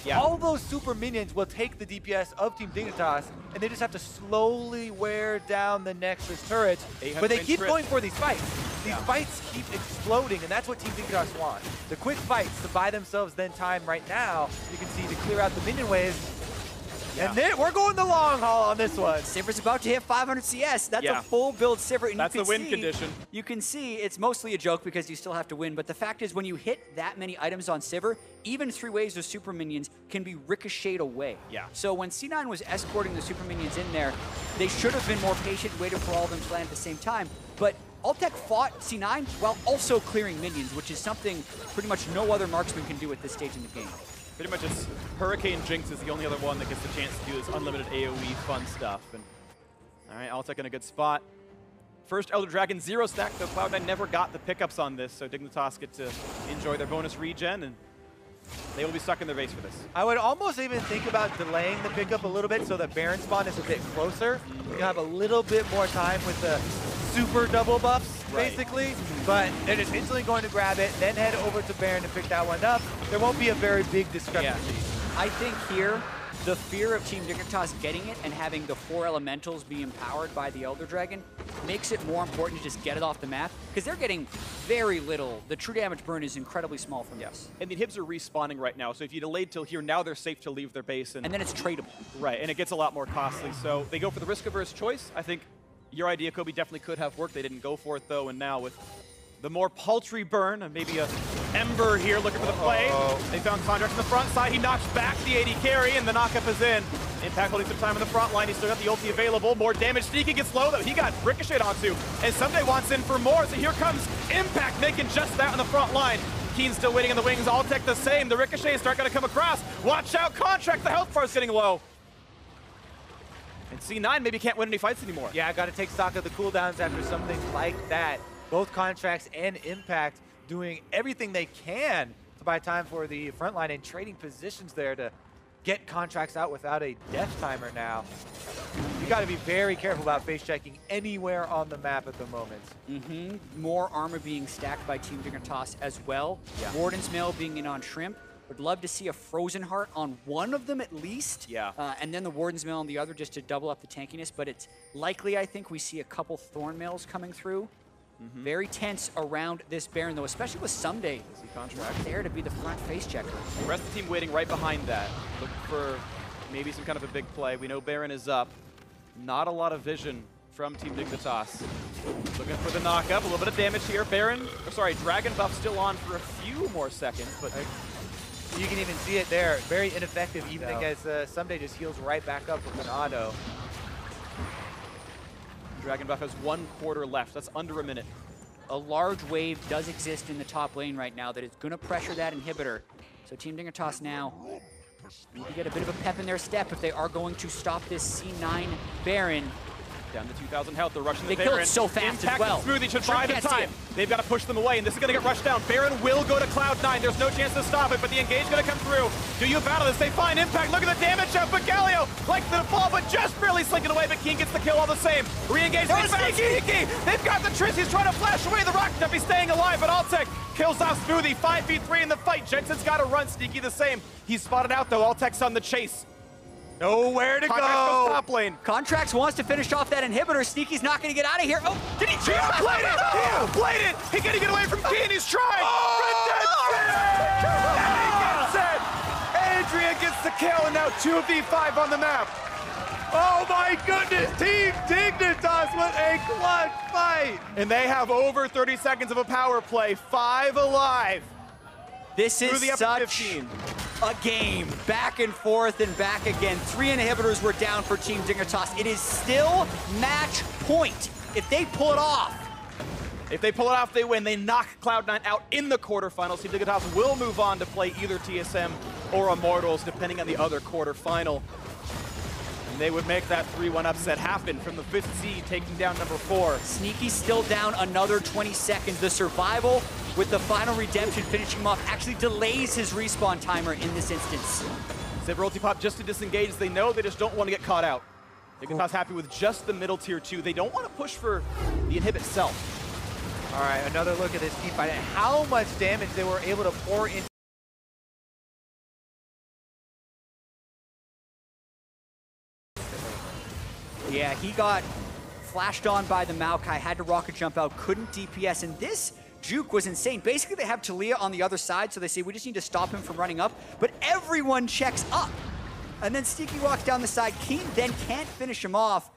Yeah. All those super minions will take the DPS of Team Dignitas, and they just have to slowly wear down the Nexus turrets. But they keep going for these fights. These fights keep exploding, and that's what Team Dignitas want. The quick fights to buy themselves then time right now, you can see, to clear out the minion waves. And then we're going the long haul on this one. Sivir's about to hit 500 CS. That's a full build Sivir. And that's the win condition. You can see it's mostly a joke because you still have to win. But the fact is, when you hit that many items on Sivir, even 3 waves of super minions can be ricocheted away. Yeah. So when C9 was escorting the super minions in there, they should have been more patient, waited for all of them to land at the same time. But Altec fought C9 while also clearing minions, which is something pretty much no other marksman can do at this stage in the game. Pretty much it's Hurricane Jinx is the only other one that gets the chance to do this unlimited AoE fun stuff. And all right, Altec in a good spot. First Elder Dragon 0 stack, though Cloud9 never got the pickups on this, so Dignitas get to enjoy their bonus regen, and they will be stuck in their base for this. I would almost even think about delaying the pickup a little bit so that Baron spawn is a bit closer. You have a little bit more time with the super double buffs, basically. But they're just instantly going to grab it, then head over to Baron to pick that one up. There won't be a very big discrepancy. Yeah. I think here, the fear of Team Dignitas getting it and having the 4 elementals be empowered by the Elder Dragon makes it more important to just get it off the map, because they're getting very little. The true damage burn is incredibly small from this. And the inhibs are respawning right now, so if you delayed till here, now they're safe to leave their base. And then it's tradable. Right, and it gets a lot more costly. So they go for the risk-averse choice. I think your idea, Kobe, definitely could have worked. They didn't go for it, though, and now with the more paltry burn, and maybe a Ember here looking for the play. They found Contractz on the front side. He knocks back the AD carry, and the knockup is in. Impact holding some time in the front line. He's still got the ulti available. More damage. Sneaky gets low, though. He got ricocheted onto, and Ssumday wants in for more. So here comes Impact making just that on the front line. Keane still waiting in the wings. Altec the same. The ricochets start going to come across. Watch out, Contractz. The health bar is getting low. And C9 maybe can't win any fights anymore. Yeah, I got to take stock of the cooldowns after something like that. Both Contractz and Impact doing everything they can to buy time for the front line and trading positions there to get Contractz out without a death timer now. You got to be very careful about face checking anywhere on the map at the moment. More armor being stacked by Team Dignitas as well. Yeah. Warden's Mail being in on Shrimp. Would love to see a Frozen Heart on one of them at least. Yeah. And then the Warden's Mail on the other just to double up the tankiness. But it's likely, I think, we see a couple Thorn Mails coming through. Very tense around this Baron, though, especially with Ssumday there to be the front face checker. The rest of the team waiting right behind that. Looking for maybe some kind of a big play. We know Baron is up. Not a lot of vision from Team Dignitas. Looking for the knockup. A little bit of damage here. Dragon buff still on for a few more seconds, but you can even see it there. Very ineffective, even as Ssumday just heals right back up with an auto. Dragon buff has 1/4 left. That's under a minute. A large wave does exist in the top lane right now that is going to pressure that inhibitor. So Team Dignitas now need to get a bit of a pep in their step if they are going to stop this C9 Baron. Down to 2,000 health. They're rushing They the Baron. kill it so fast Impact as well. and Smoothie should Shrimp buy the can't see time. it. They've got to push them away, and this is going to get rushed down. Baron will go to Cloud9. There's no chance to stop it, but the engage going to come through. Do you battle this? They find Impact. Look at the damage out, but Galio likes the fall, but just barely slinking away, but Keane gets the kill all the same. Re-engage. Sneaky! They've got the Trist. He's trying to flash away the rocket jump. He's staying alive, but Altec kills off Smoothie. 5v3 in the fight. Jensen's got to run. Sneaky the same. He's spotted out, though. Altec's on the chase. Nowhere to Contractz go. top lane. Contractz wants to finish off that inhibitor. Sneaky's not going to get out of here. Oh, did he He outplayed it! He outplayed it! He can't get away from Keane. He's trying. Adrian gets the kill, and now 2v5 on the map. Oh my goodness, Team Dignitas with a clutch fight. And they have over 30 seconds of a power play. 5 alive. This is Through the such 15. a game. Back and forth and back again. 3 inhibitors were down for Team Dignitas. It is still match point. If they pull it off. If they pull it off, they win. They knock Cloud9 out in the quarterfinals. Team Dignitas will move on to play either TSM or Immortals, depending on the other quarterfinal. And they would make that 3-1 upset happen from the 5th seed, taking down number 4. Sneaky still down another 20 seconds. The survival with the final redemption finishing him off actually delays his respawn timer in this instance. Sivir ulti pop just to disengage. They know they just don't want to get caught out. Dignitas happy with just the middle tier 2. They don't want to push for the inhib itself. All right, another look at this team fight and how much damage they were able to pour into. Yeah, he got flashed on by the Maokai, had to rocket jump out, couldn't DPS, and this juke was insane. Basically, they have Taliyah on the other side, so they say, we just need to stop him from running up, but everyone checks up. And then Sneaky walks down the side. Keane then can't finish him off,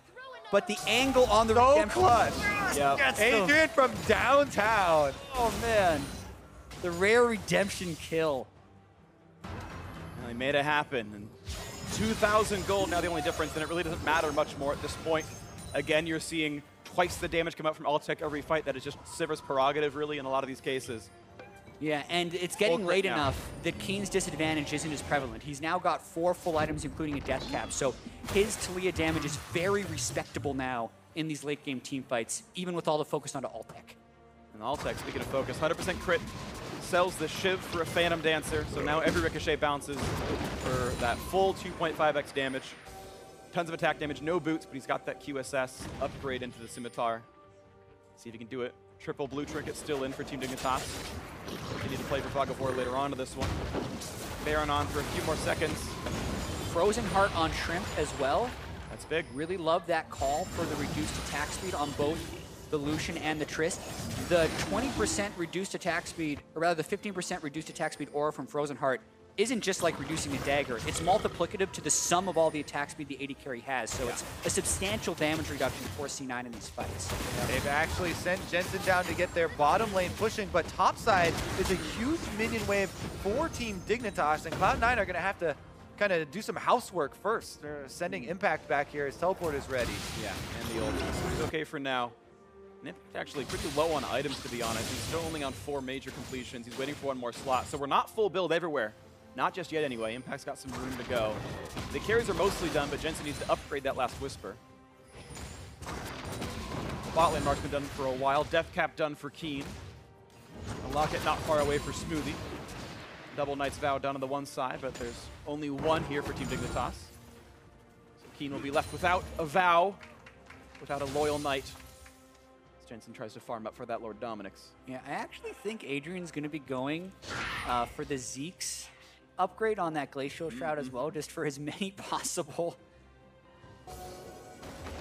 but the angle on the redemption clutch. Yep. Adrian from downtown. Oh, man. The rare redemption kill. And they made it happen. And 2,000 gold now the only difference, and it really doesn't matter much more at this point. Again, you're seeing twice the damage come out from Altec every fight. That is just Sivir's prerogative, really, in a lot of these cases. Yeah, and it's getting late enough that Keane's disadvantage isn't as prevalent. He's now got 4 full items, including a death cap, so his Taliyah damage is very respectable now in these late-game team fights, even with all the focus onto Altec. And Altec, speaking of focus, 100% crit, sells the Shiv for a Phantom Dancer, so now every ricochet bounces for that full 2.5x damage. Tons of attack damage, no boots, but he's got that QSS upgrade into the Scimitar. See if he can do it. Triple blue trinket still in for Team Dignitas. Continue to play for Fog of War later on to this one. Baron on for a few more seconds. Frozen Heart on Shrimp as well. That's big. Really love that call for the reduced attack speed on both the Lucian and the Trist. The 20% reduced attack speed, or rather the 15% reduced attack speed aura from Frozen Heart isn't just like reducing a dagger. It's multiplicative to the sum of all the attack speed the AD carry has. So it's a substantial damage reduction for C9 in these fights. They've actually sent Jensen down to get their bottom lane pushing, but topside is a huge minion wave for Team Dignitas, and Cloud9 are going to have to kind of do some housework first. They're sending Impact back here. His teleport is ready. Yeah, and the ult is okay for now. And Impact actually pretty low on items, to be honest. He's still only on 4 major completions. He's waiting for one more slot. So we're not full build everywhere. Not just yet anyway. Impact's got some room to go. The carries are mostly done, but Jensen needs to upgrade that last Whisper. Bot lane mark's been done for a while. Death Cap done for Keane. A Locket not far away for Smoothie. Double Knight's Vow done on the one side, but there's only one here for Team Dignitas. So Keane will be left without a Vow, without a loyal Knight. Jensen tries to farm up for that Lord Dominic's. Yeah, I actually think Adrian's going to be going for the Zeke's upgrade on that Glacial Shroud as well, just for as many possible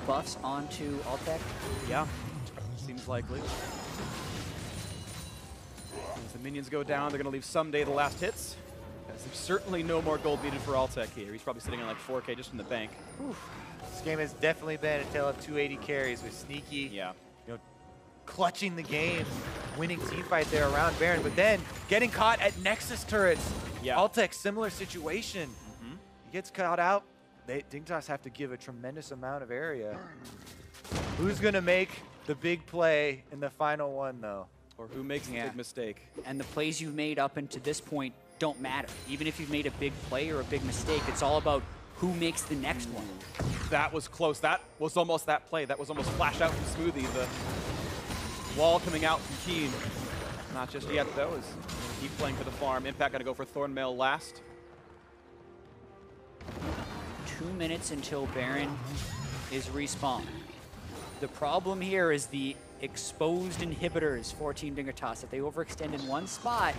buffs onto Altec. Yeah, seems likely. As the minions go down, they're going to leave Ssumday the last hits. As there's certainly no more gold needed for Altec here. He's probably sitting on like 4K just in the bank. Oof. This game has definitely been a tale of 280 carries with Sneaky. Yeah. Clutching the game, winning team fight there around Baron, but then getting caught at Nexus turrets. Yeah. Altec, similar situation. He gets caught out. Dignitas have to give a tremendous amount of area. Who's going to make the big play in the final one, though? Or who makes the big mistake? And the plays you've made up until this point don't matter. Even if you've made a big play or a big mistake, it's all about who makes the next one. That was close. That was almost that play. That was almost flash out from Smoothie. The wall coming out from Keane. Not just yet, though, as keep playing for the farm. Impact going to go for Thornmail last. 2 minutes until Baron is respawned. The problem here is the exposed inhibitors for Team Dignitas. If they overextend in one spot,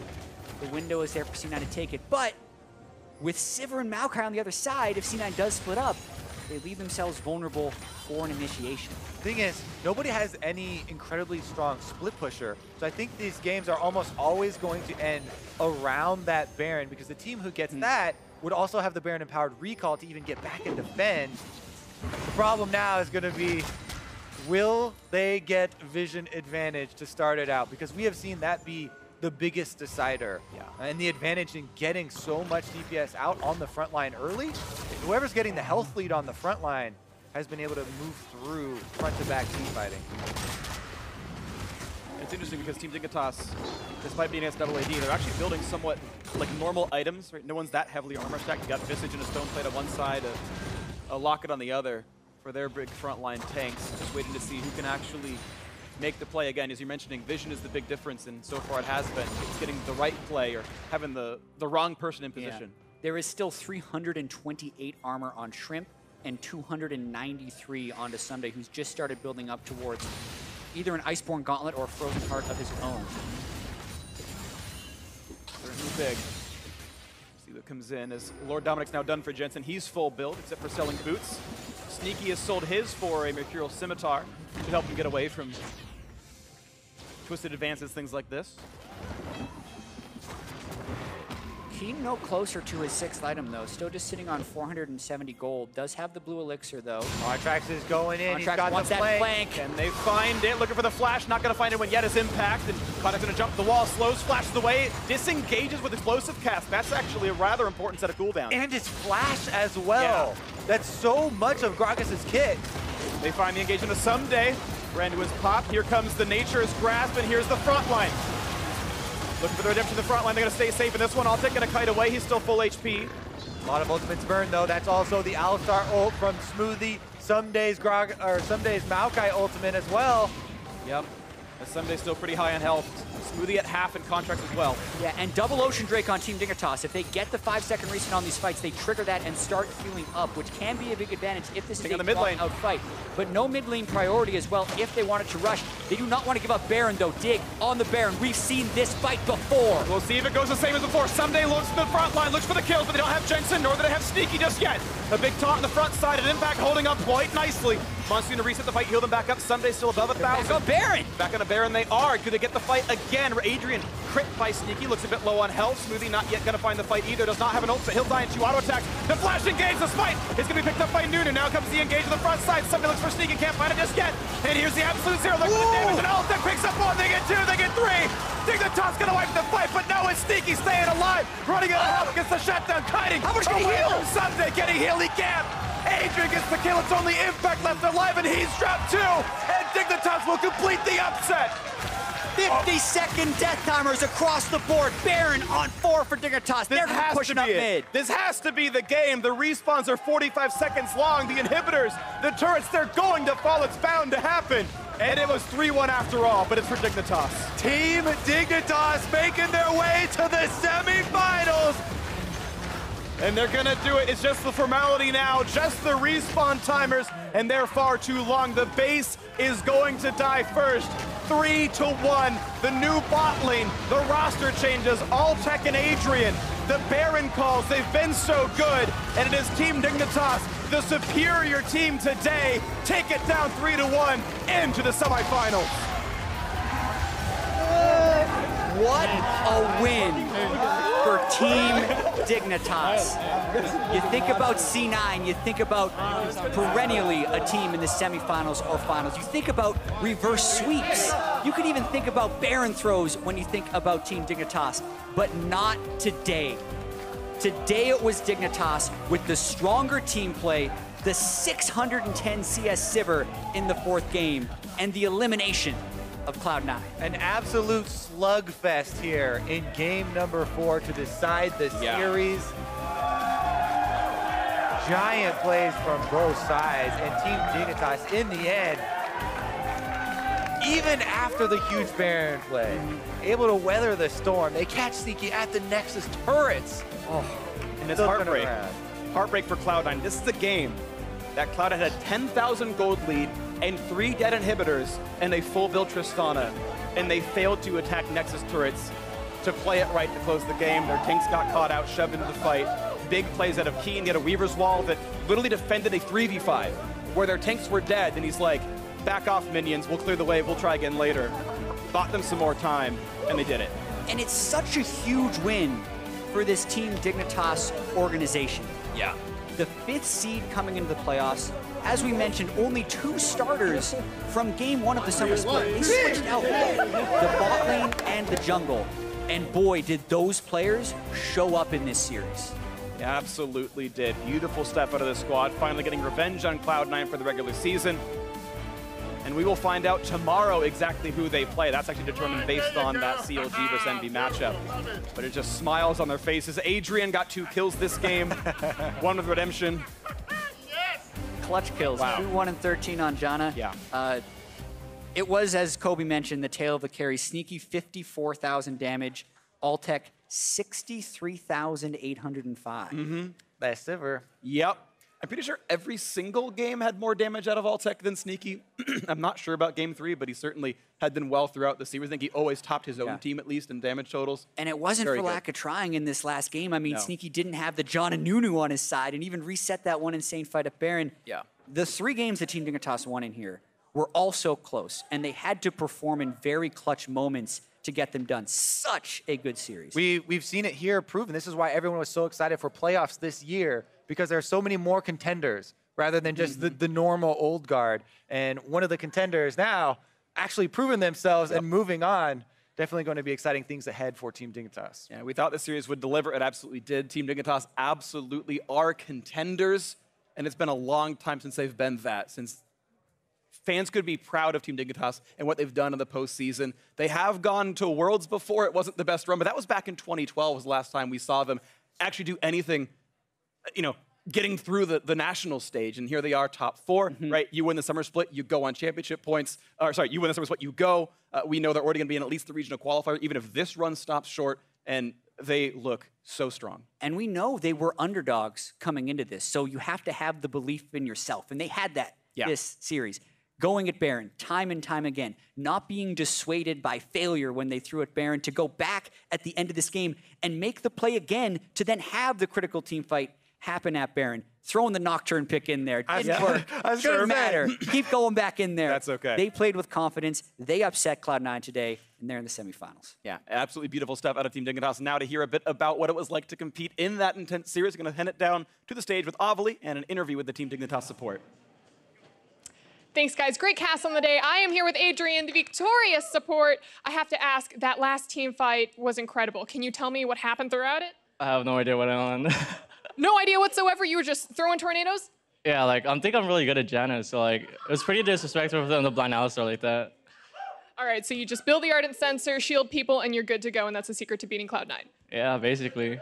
the window is there for C9 to take it. But with Sivir and Maokai on the other side, if C9 does split up, they leave themselves vulnerable for an initiation. Thing is, nobody has any incredibly strong split pusher, so I think these games are almost always going to end around that Baron, because the team who gets that would also have the Baron empowered recall to even get back and defend. The problem now is going to be, will they get vision advantage to start it out? Because we have seen that be the biggest decider. And the advantage in getting so much DPS out on the front line early. Whoever's getting the health lead on the front line has been able to move through front-to-back team fighting. It's interesting because Team Dignitas, despite being against double AD, they're actually building somewhat like normal items. Right? No one's that heavily armor stacked. You got Visage and a Stone Plate on one side, a Locket on the other for their big frontline tanks. Just waiting to see who can actually make the play. Again, as you're mentioning, vision is the big difference, and so far it has been. It's getting the right play or having the wrong person in position. There is still 328 armor on Shrimp and 293 onto Ssumday, who's just started building up towards either an Iceborne Gauntlet or a Frozen Heart of his own. Certainly big. See what comes in as Lord Dominic's now done for Jensen. He's full build, except for selling boots. Sneaky has sold his for a Mercurial Scimitar to help him get away from twisted advances, things like this. Keane no closer to his 6th item, though. Still just sitting on 470 gold. Does have the blue elixir, though. Contractz is going in. Contractz He's got wants the that flank. And they find it, looking for the flash. Not going to find it when yet is Impact. And Contractz going to jump the wall, slows, flashes away, disengages with explosive cast. That's actually a rather important set of cooldowns. And his flash as well. That's so much of Gragas' kit. They find the engagement of Ssumday. Ran to his pop. Here comes the Nature's Grasp, and here's the front line. Looking for the redemption of the front line. They're going to stay safe in this one. Altec going to kite away. He's still full HP. A lot of ultimates burned, though. That's also the Alistar ult from Smoothie. Ssumday's Maokai ultimate as well. Yep. Ssumday's still pretty high on health. Smoothie at half and Contractz as well. Yeah, and double Ocean Drake on Team Dignitas. If they get the 5-second reset on these fights, they trigger that and start healing up, which can be a big advantage if this is a out fight. But no mid lane priority as well if they wanted to rush. They do not want to give up Baron, though. Dig on the Baron. We've seen this fight before. We'll see if it goes the same as before. Ssumday looks to the front line, looks for the kills, but they don't have Jensen, nor do they have Sneaky just yet. A big taunt on the front side, and Impact holding up quite nicely. Monsoon to reset the fight, heal them back up. Ssumday still above 1,000. Back on Baron. Back on a Baron they are. Could they get the fight again? Adrian crit by Sneaky, looks a bit low on health. Smoothie not yet going to find the fight either. Does not have an ult, but he'll die in 2 auto attacks. The flash engage, the smite is going to be picked up by Nunu. Now comes the engage on the front side. Somebody looks for Sneaky, can't find it just yet. And here's the absolute zero. Look at the damage, and Altec picks up 1. They get 2, they get 3. Dignitas going to wipe the fight, but no, it's Sneaky staying alive. Running out of health, gets the shutdown, kiting. How much can he heal? Ssumday getting healed, he can't. Adrian gets the kill, it's only Impact left alive, and he's dropped 2. And Dignitas will complete the upset. 50-second death timers across the board. Baron on 4 for Dignitas. They're pushing up mid. This has to be the game. The respawns are 45 seconds long. The inhibitors, the turrets, they're going to fall. It's bound to happen. And it was 3-1 after all, but it's for Dignitas. Team Dignitas making their way to the semifinals. And they're gonna do it. It's just the formality now, just the respawn timers, and they're far too long. The base is going to die first. 3-1, the new bot lane, the roster changes, Altec and Adrian, the Baron calls, they've been so good, and it is Team Dignitas, the superior team today, take it down 3-1 into the semifinals. What a win for Team Dignitas. You think about C9, you think about perennially a team in the semifinals or finals. You think about reverse sweeps. You could even think about Baron throws when you think about Team Dignitas, but not today. Today it was Dignitas with the stronger team play, the 610 CS Sivir in the 4th game, and the elimination of Cloud9. An absolute slugfest here in game number 4 to decide the series. Giant plays from both sides, and Team Dignitas in the end, even after the huge Baron play, able to weather the storm. They catch Sneaky at the Nexus turrets. Oh, and it's heartbreak. Heartbreak for Cloud9. This is a game that Cloud9 had a 10,000 gold lead and 3 dead inhibitors and a full build Tristana, and they failed to attack Nexus turrets to play it right to close the game. Their tanks got caught out, shoved into the fight. Big plays out of Keane, get a Weaver's Wall that literally defended a 3v5 where their tanks were dead, and he's like, back off minions, we'll clear the wave, we'll try again later. Bought them some more time, and they did it. And it's such a huge win for this Team Dignitas organization. Yeah. The 5th seed coming into the playoffs. As we mentioned, only 2 starters from game 1 of the summer split. They switched out the bot lane and the jungle. And boy, did those players show up in this series. Yeah, absolutely did. Beautiful step out of the squad, finally getting revenge on Cloud9 for the regular season. And we will find out tomorrow exactly who they play. That's actually determined based on that CLG versus Envy matchup. But it just smiles on their faces. Adrian got 2 kills this game, 1 with redemption. Clutch kills, wow. 2-1 and 13 on Janna. Yeah. It was, as Kobe mentioned, the tale of the carry. Sneaky 54,000 damage. Altec 63,805. Best Sivir. Yep. I'm pretty sure every single game had more damage out of Altec than Sneaky. I'm not sure about game 3, but he certainly had done well throughout the series. I think he always topped his own team, at least, in damage totals. And it wasn't for lack of trying in this last game. I mean, Sneaky didn't have the Janna Nunu on his side and even reset that one insane fight at Baron. Yeah. The 3 games that Team Dignitas won in here were all so close, and they had to perform in very clutch moments to get them done. Such a good series. We've seen it here proven. This is why everyone was so excited for playoffs this year, because there are so many more contenders rather than just the normal old guard. And one of the contenders now actually proving themselves and moving on. Definitely going to be exciting things ahead for Team Dignitas. Yeah, we thought the series would deliver. It absolutely did. Team Dignitas absolutely are contenders, and it's been a long time since they've been that, since fans could be proud of Team Dignitas and what they've done in the postseason. They have gone to Worlds before. It wasn't the best run, but that was back in 2012 was the last time we saw them actually do anything, you know, getting through the national stage. And here they are, top 4, right? You win the summer split, you go on championship points. Or sorry, you win the summer split, you go. We know they're already going to be in at least the regional qualifier, even if this run stops short, and they look so strong. And we know they were underdogs coming into this, so you have to have the belief in yourself. And they had that this series. Going at Baron time and time again, not being dissuaded by failure when they threw at Baron, to go back at the end of this game and make the play again to then have the critical team fight happened at Baron. Throwing the Nocturne pick in there. Didn't work. Doesn't matter. Keep going back in there. That's okay. They played with confidence. They upset Cloud9 today, and they're in the semifinals. Yeah, absolutely beautiful stuff out of Team Dignitas. Now to hear a bit about what it was like to compete in that intense series, we're going to hand it down to the stage with Avali and an interview with the Team Dignitas support. Thanks, guys. Great cast on the day. I am here with Adrian, the victorious support. I have to ask, that last team fight was incredible. Can you tell me what happened throughout it? I have no idea what I'm on. No idea whatsoever? You were just throwing tornadoes? Yeah, like, I think I'm really good at Janna, so, like, it was pretty disrespectful for them to blind Alistar like that. All right, so you just build the Ardent Sensor, shield people, and you're good to go, and that's the secret to beating Cloud9. Yeah, basically.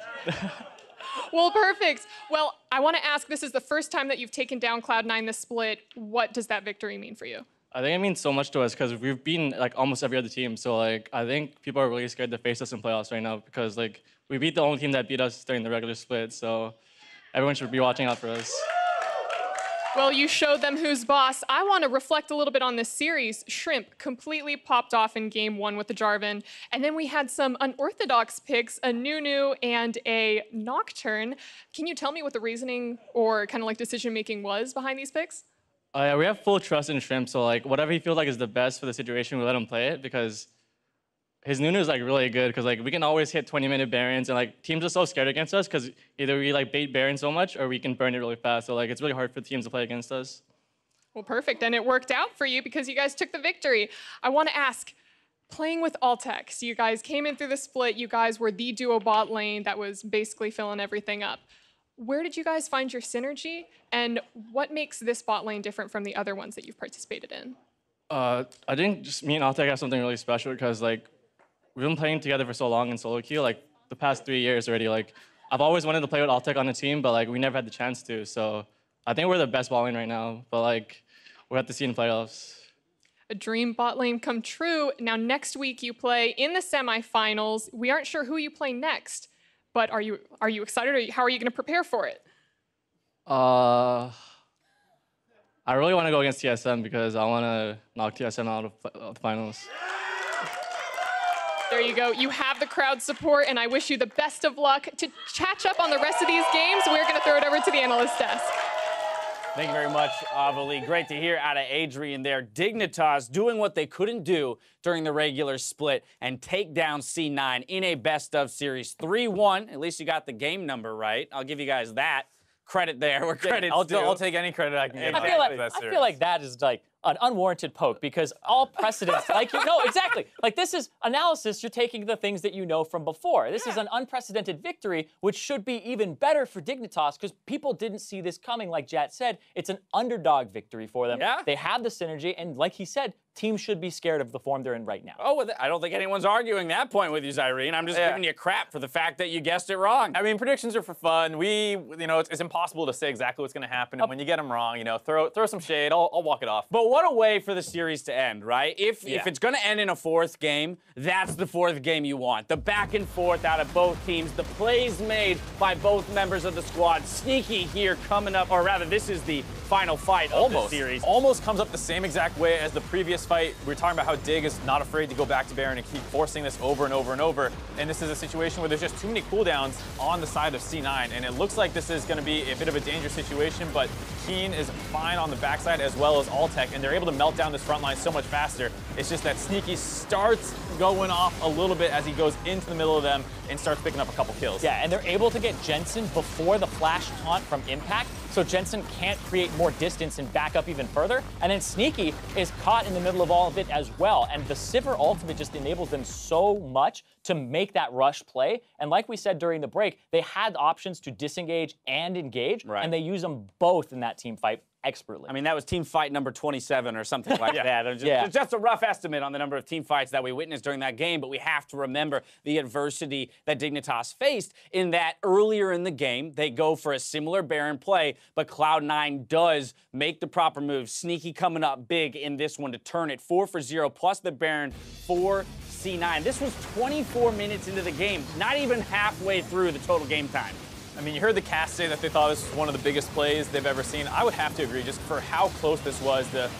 Well, perfect. Well, I want to ask, this is the first time that you've taken down Cloud9 this split. What does that victory mean for you? I think it means so much to us because we've beaten, like, almost every other team. So, like, I think people are really scared to face us in playoffs right now because, like, we beat the only team that beat us during the regular split. So everyone should be watching out for us. Well, you showed them who's boss. I want to reflect a little bit on this series. Shrimp completely popped off in game 1 with the Jarvan. And then we had some unorthodox picks, a Nunu and a Nocturne. Can you tell me what the reasoning or kind of like decision-making was behind these picks? Yeah, we have full trust in Shrimp. So, like, whatever he feels like is the best for the situation, we let him play it because his Nunu is, like, really good because, like, we can always hit 20-minute Barons and, like, teams are so scared against us because either we, like, bait Baron so much or we can burn it really fast. So, like, it's really hard for teams to play against us. Well, perfect. And it worked out for you because you guys took the victory. I want to ask, playing with Altec, so you guys came in through the split. You guys were the duo bot lane that was basically filling everything up. Where did you guys find your synergy? And what makes this bot lane different from the other ones that you've participated in? I think just me and Altec have something really special because, like, we've been playing together for so long in solo queue, like the past 3 years already. Like, I've always wanted to play with Altec on the team, but like we never had the chance to. So I think we're the best bot lane right now, but like we'll have to see in playoffs. A dream bot lane come true. Now next week you play in the semifinals. We aren't sure who you play next, but are you excited or how are you going to prepare for it? I really want to go against TSM because I want to knock TSM out of the finals. There you go. You have the crowd support, and I wish you the best of luck. To catch up on the rest of these games, we're going to throw it over to the analyst desk. Thank you very much, Avali. Great to hear out of Adrian there. Dignitas doing what they couldn't do during the regular split and take down C9 in a best-of series. 3-1. At least you got the game number right. I'll give you guys that credit there. Where credit's due. I'll take any credit I can get. I feel like that is like an unwarranted poke because all precedents, like, no, exactly. Like, this is analysis. You're taking the things that you know from before. This is an unprecedented victory, which should be even better for Dignitas because people didn't see this coming. Like Jatt said, it's an underdog victory for them. Yeah. They have the synergy, and like he said, teams should be scared of the form they're in right now. Oh, I don't think anyone's arguing that point with you, Zyrene. I'm just giving you crap for the fact that you guessed it wrong. I mean, predictions are for fun. It's impossible to say exactly what's going to happen, and when you get them wrong, throw some shade. I'll walk it off. But what a way for the series to end, right? If it's going to end in a 4th game, that's the 4th game you want. The back and forth out of both teams, the plays made by both members of the squad. Sneaky here coming up, or rather, this is the final fight of the series. Almost comes up the same exact way as the previous fight. We were talking about how Dig is not afraid to go back to Baron and keep forcing this over and over and over. And this is a situation where there's just too many cooldowns on the side of C9. And it looks like this is going to be a bit of a dangerous situation, but Keane is fine on the backside as well as Altec, and they're able to melt down this front line so much faster. It's just that Sneaky starts going off a little bit as he goes into the middle of them and starts picking up a couple kills. Yeah, and they're able to get Jensen before the flash taunt from Impact, so Jensen can't create more distance and back up even further. And then Sneaky is caught in the middle of all of it as well. And the Sivir ultimate just enables them so much to make that rush play. And like we said during the break, they had options to disengage and engage, and they use them both in that team fight expertly. I mean, that was team fight number 27 or something like that. Just a rough estimate on the number of team fights that we witnessed during that game, but we have to remember the adversity that Dignitas faced in that earlier in the game, they go for a similar Baron play, but Cloud9 does make the proper move. Sneaky coming up big in this one to turn it 4-0, plus the Baron for C9. This was 24 minutes into the game, not even halfway through the total game time. I mean, you heard the cast say that they thought this was one of the biggest plays they've ever seen. I would have to agree, just for how close this was. The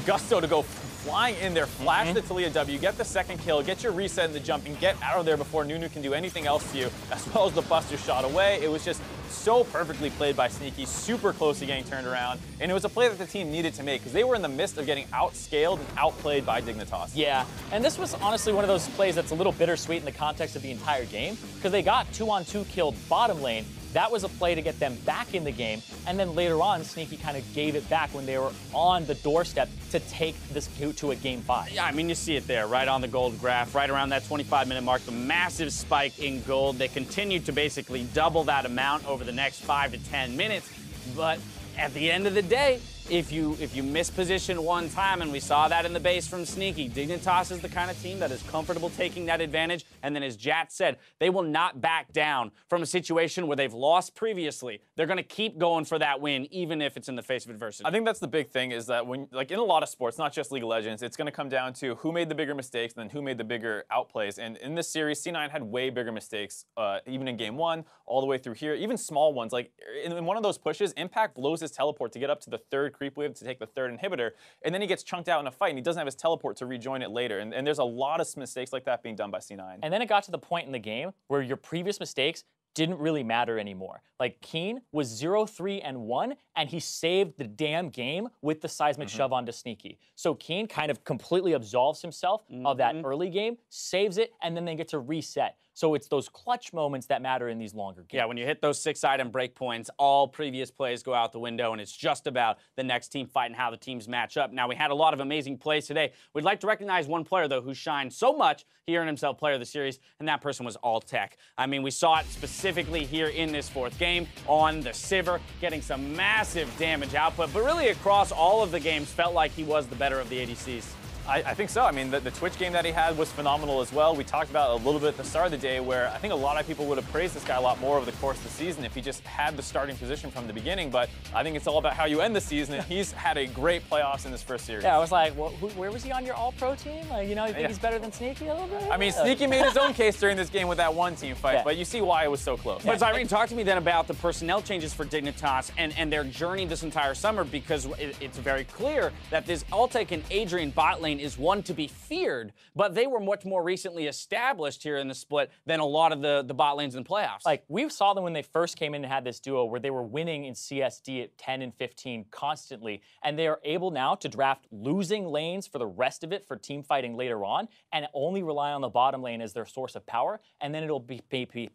gusto to go flying in there, flash the Taliyah W, get the second kill, get your reset in the jump, and get out of there before Nunu can do anything else to you, as well as the Buster shot away. It was just so perfectly played by Sneaky, super close to getting turned around, and it was a play that the team needed to make because they were in the midst of getting outscaled and outplayed by Dignitas. Yeah, and this was honestly one of those plays that's a little bittersweet in the context of the entire game because they got 2-on-2 killed bottom lane. That was a play to get them back in the game, and then later on, Sneaky kind of gave it back when they were on the doorstep to take this to a game 5. Yeah, I mean, you see it there, right on the gold graph, right around that 25-minute mark, the massive spike in gold. They continued to basically double that amount over the next 5 to 10 minutes, but at the end of the day, if you miss position one time, and we saw that in the base from Sneaky, Dignitas is the kind of team that is comfortable taking that advantage, and then as Jatt said, they will not back down from a situation where they've lost previously. They're going to keep going for that win, even if it's in the face of adversity. I think that's the big thing is that when, like in a lot of sports, not just League of Legends, it's going to come down to who made the bigger mistakes and then who made the bigger outplays. And in this series, C9 had way bigger mistakes, even in game 1, all the way through here, even small ones. Like in one of those pushes, Impact blows his teleport to get up to the 3rd creep wave to take the 3rd inhibitor, and then he gets chunked out in a fight, and he doesn't have his teleport to rejoin it later. And there's a lot of mistakes like that being done by C9. And then it got to the point in the game where your previous mistakes didn't really matter anymore. Like Keane was 0-3-1, and he saved the damn game with the seismic shove onto Sneaky. So Keane kind of completely absolves himself of that early game, saves it, and then they get to reset. So it's those clutch moments that matter in these longer games. Yeah, when you hit those 6-item breakpoints, all previous plays go out the window, and it's just about the next team fight and how the teams match up. Now, we had a lot of amazing plays today. We'd like to recognize one player, though, who shined so much. He earned himself Player of the Series, and that person was Altec. I mean, we saw it specifically here in this 4th game on the Sivir, getting some massive damage output, but really across all of the games felt like he was the better of the ADCs. I think so. I mean, the Twitch game that he had was phenomenal as well. We talked about a little bit at the start of the day where I think a lot of people would have praised this guy a lot more over the course of the season if he just had the starting position from the beginning. But I think it's all about how you end the season, and he's had a great playoffs in this first series. Yeah, I was like, well, where was he on your All-Pro team? Like, you know, you think he's better than Sneaky a little bit? I mean, Sneaky made his own case during this game with that one team fight, but you see why it was so close. But Irene, talk to me then about the personnel changes for Dignitas and their journey this entire summer, because it's very clear that this Altec and Adrian bot lane is one to be feared, but they were much more recently established here in the split than a lot of the bot lanes in the playoffs. Like, we saw them when they first came in and had this duo where they were winning in CSD at 10 and 15 constantly, and they are able now to draft losing lanes for the rest of it for team fighting later on, and only rely on the bottom lane as their source of power, and then it'll be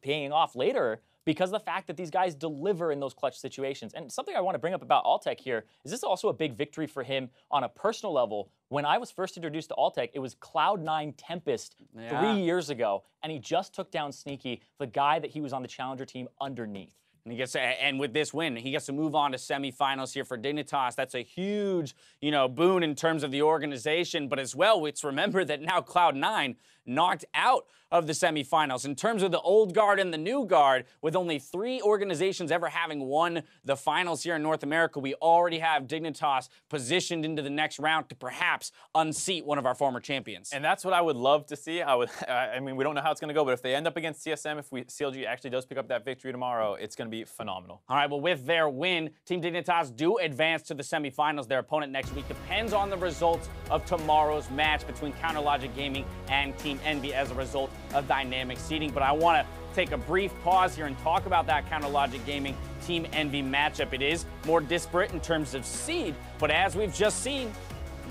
paying off later because of the fact that these guys deliver in those clutch situations. And something I want to bring up about Altec here is this is also a big victory for him on a personal level. When I was first introduced to Altec, it was Cloud9 Tempest 3 years ago, and he just took down Sneaky, the guy that he was on the Challenger team underneath. And he gets to, and with this win, he gets to move on to semifinals here for Dignitas. That's a huge, boon in terms of the organization. But as well, let's remember that now Cloud9 knocked out of the semifinals. In terms of the old guard and the new guard, with only 3 organizations ever having won the finals here in North America, we already have Dignitas positioned into the next round to perhaps unseat one of our former champions. And that's what I would love to see. I mean, we don't know how it's going to go, but if they end up against CSM, if CLG actually does pick up that victory tomorrow, it's going to be phenomenal. All right, well, with their win, Team Dignitas do advance to the semifinals. Their opponent next week depends on the results of tomorrow's match between Counterlogic Gaming and Team Envy as a result of dynamic seeding. But I want to take a brief pause here and talk about that Counterlogic Gaming Team Envy matchup. It is more disparate in terms of seed, but as we've just seen,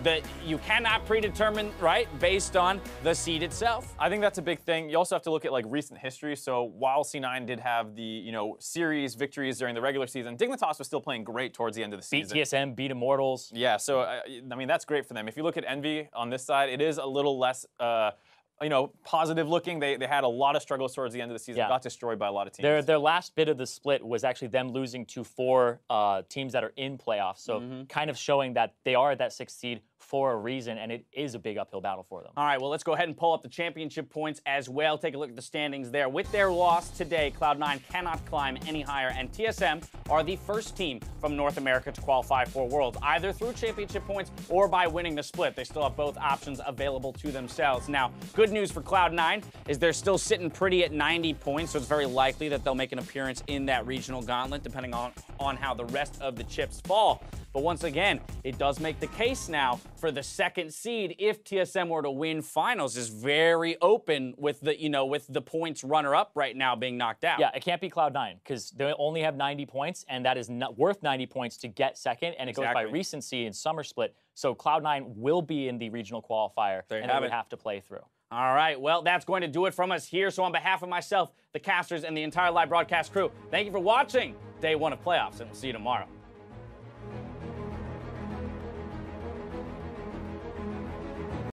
that you cannot predetermine, right, based on the seed itself. I think that's a big thing. You also have to look at like recent history. So while C9 did have the series victories during the regular season, Dignitas was still playing great towards the end of the season. Beat TSM, beat Immortals. Yeah, so I mean that's great for them. If you look at Envy on this side, it is a little less positive looking. They had a lot of struggles towards the end of the season, got destroyed by a lot of teams. Their last bit of the split was actually them losing to 4 teams that are in playoffs, so kind of showing that they are at that 6th seed for a reason, and it is a big uphill battle for them. All right, well, let's go ahead and pull up the championship points as well. Take a look at the standings there. With their loss today, Cloud9 cannot climb any higher, and TSM are the first team from North America to qualify for Worlds, either through championship points or by winning the split. They still have both options available to themselves. Now, good news for Cloud9 is they're still sitting pretty at 90 points, so it's very likely that they'll make an appearance in that regional gauntlet, depending on how the rest of the chips fall. But once again, it does make the case now for the second seed if TSM were to win finals is very open with the, with the points runner-up right now being knocked out. Yeah, it can't be Cloud9 because they only have 90 points, and that is not worth 90 points to get second, and it goes by recency in Summer Split. So Cloud9 will be in the regional qualifier, and they would have to play through. All right, well, that's going to do it from us here. So on behalf of myself, the casters, and the entire live broadcast crew, thank you for watching Day 1 of playoffs, and we'll see you tomorrow.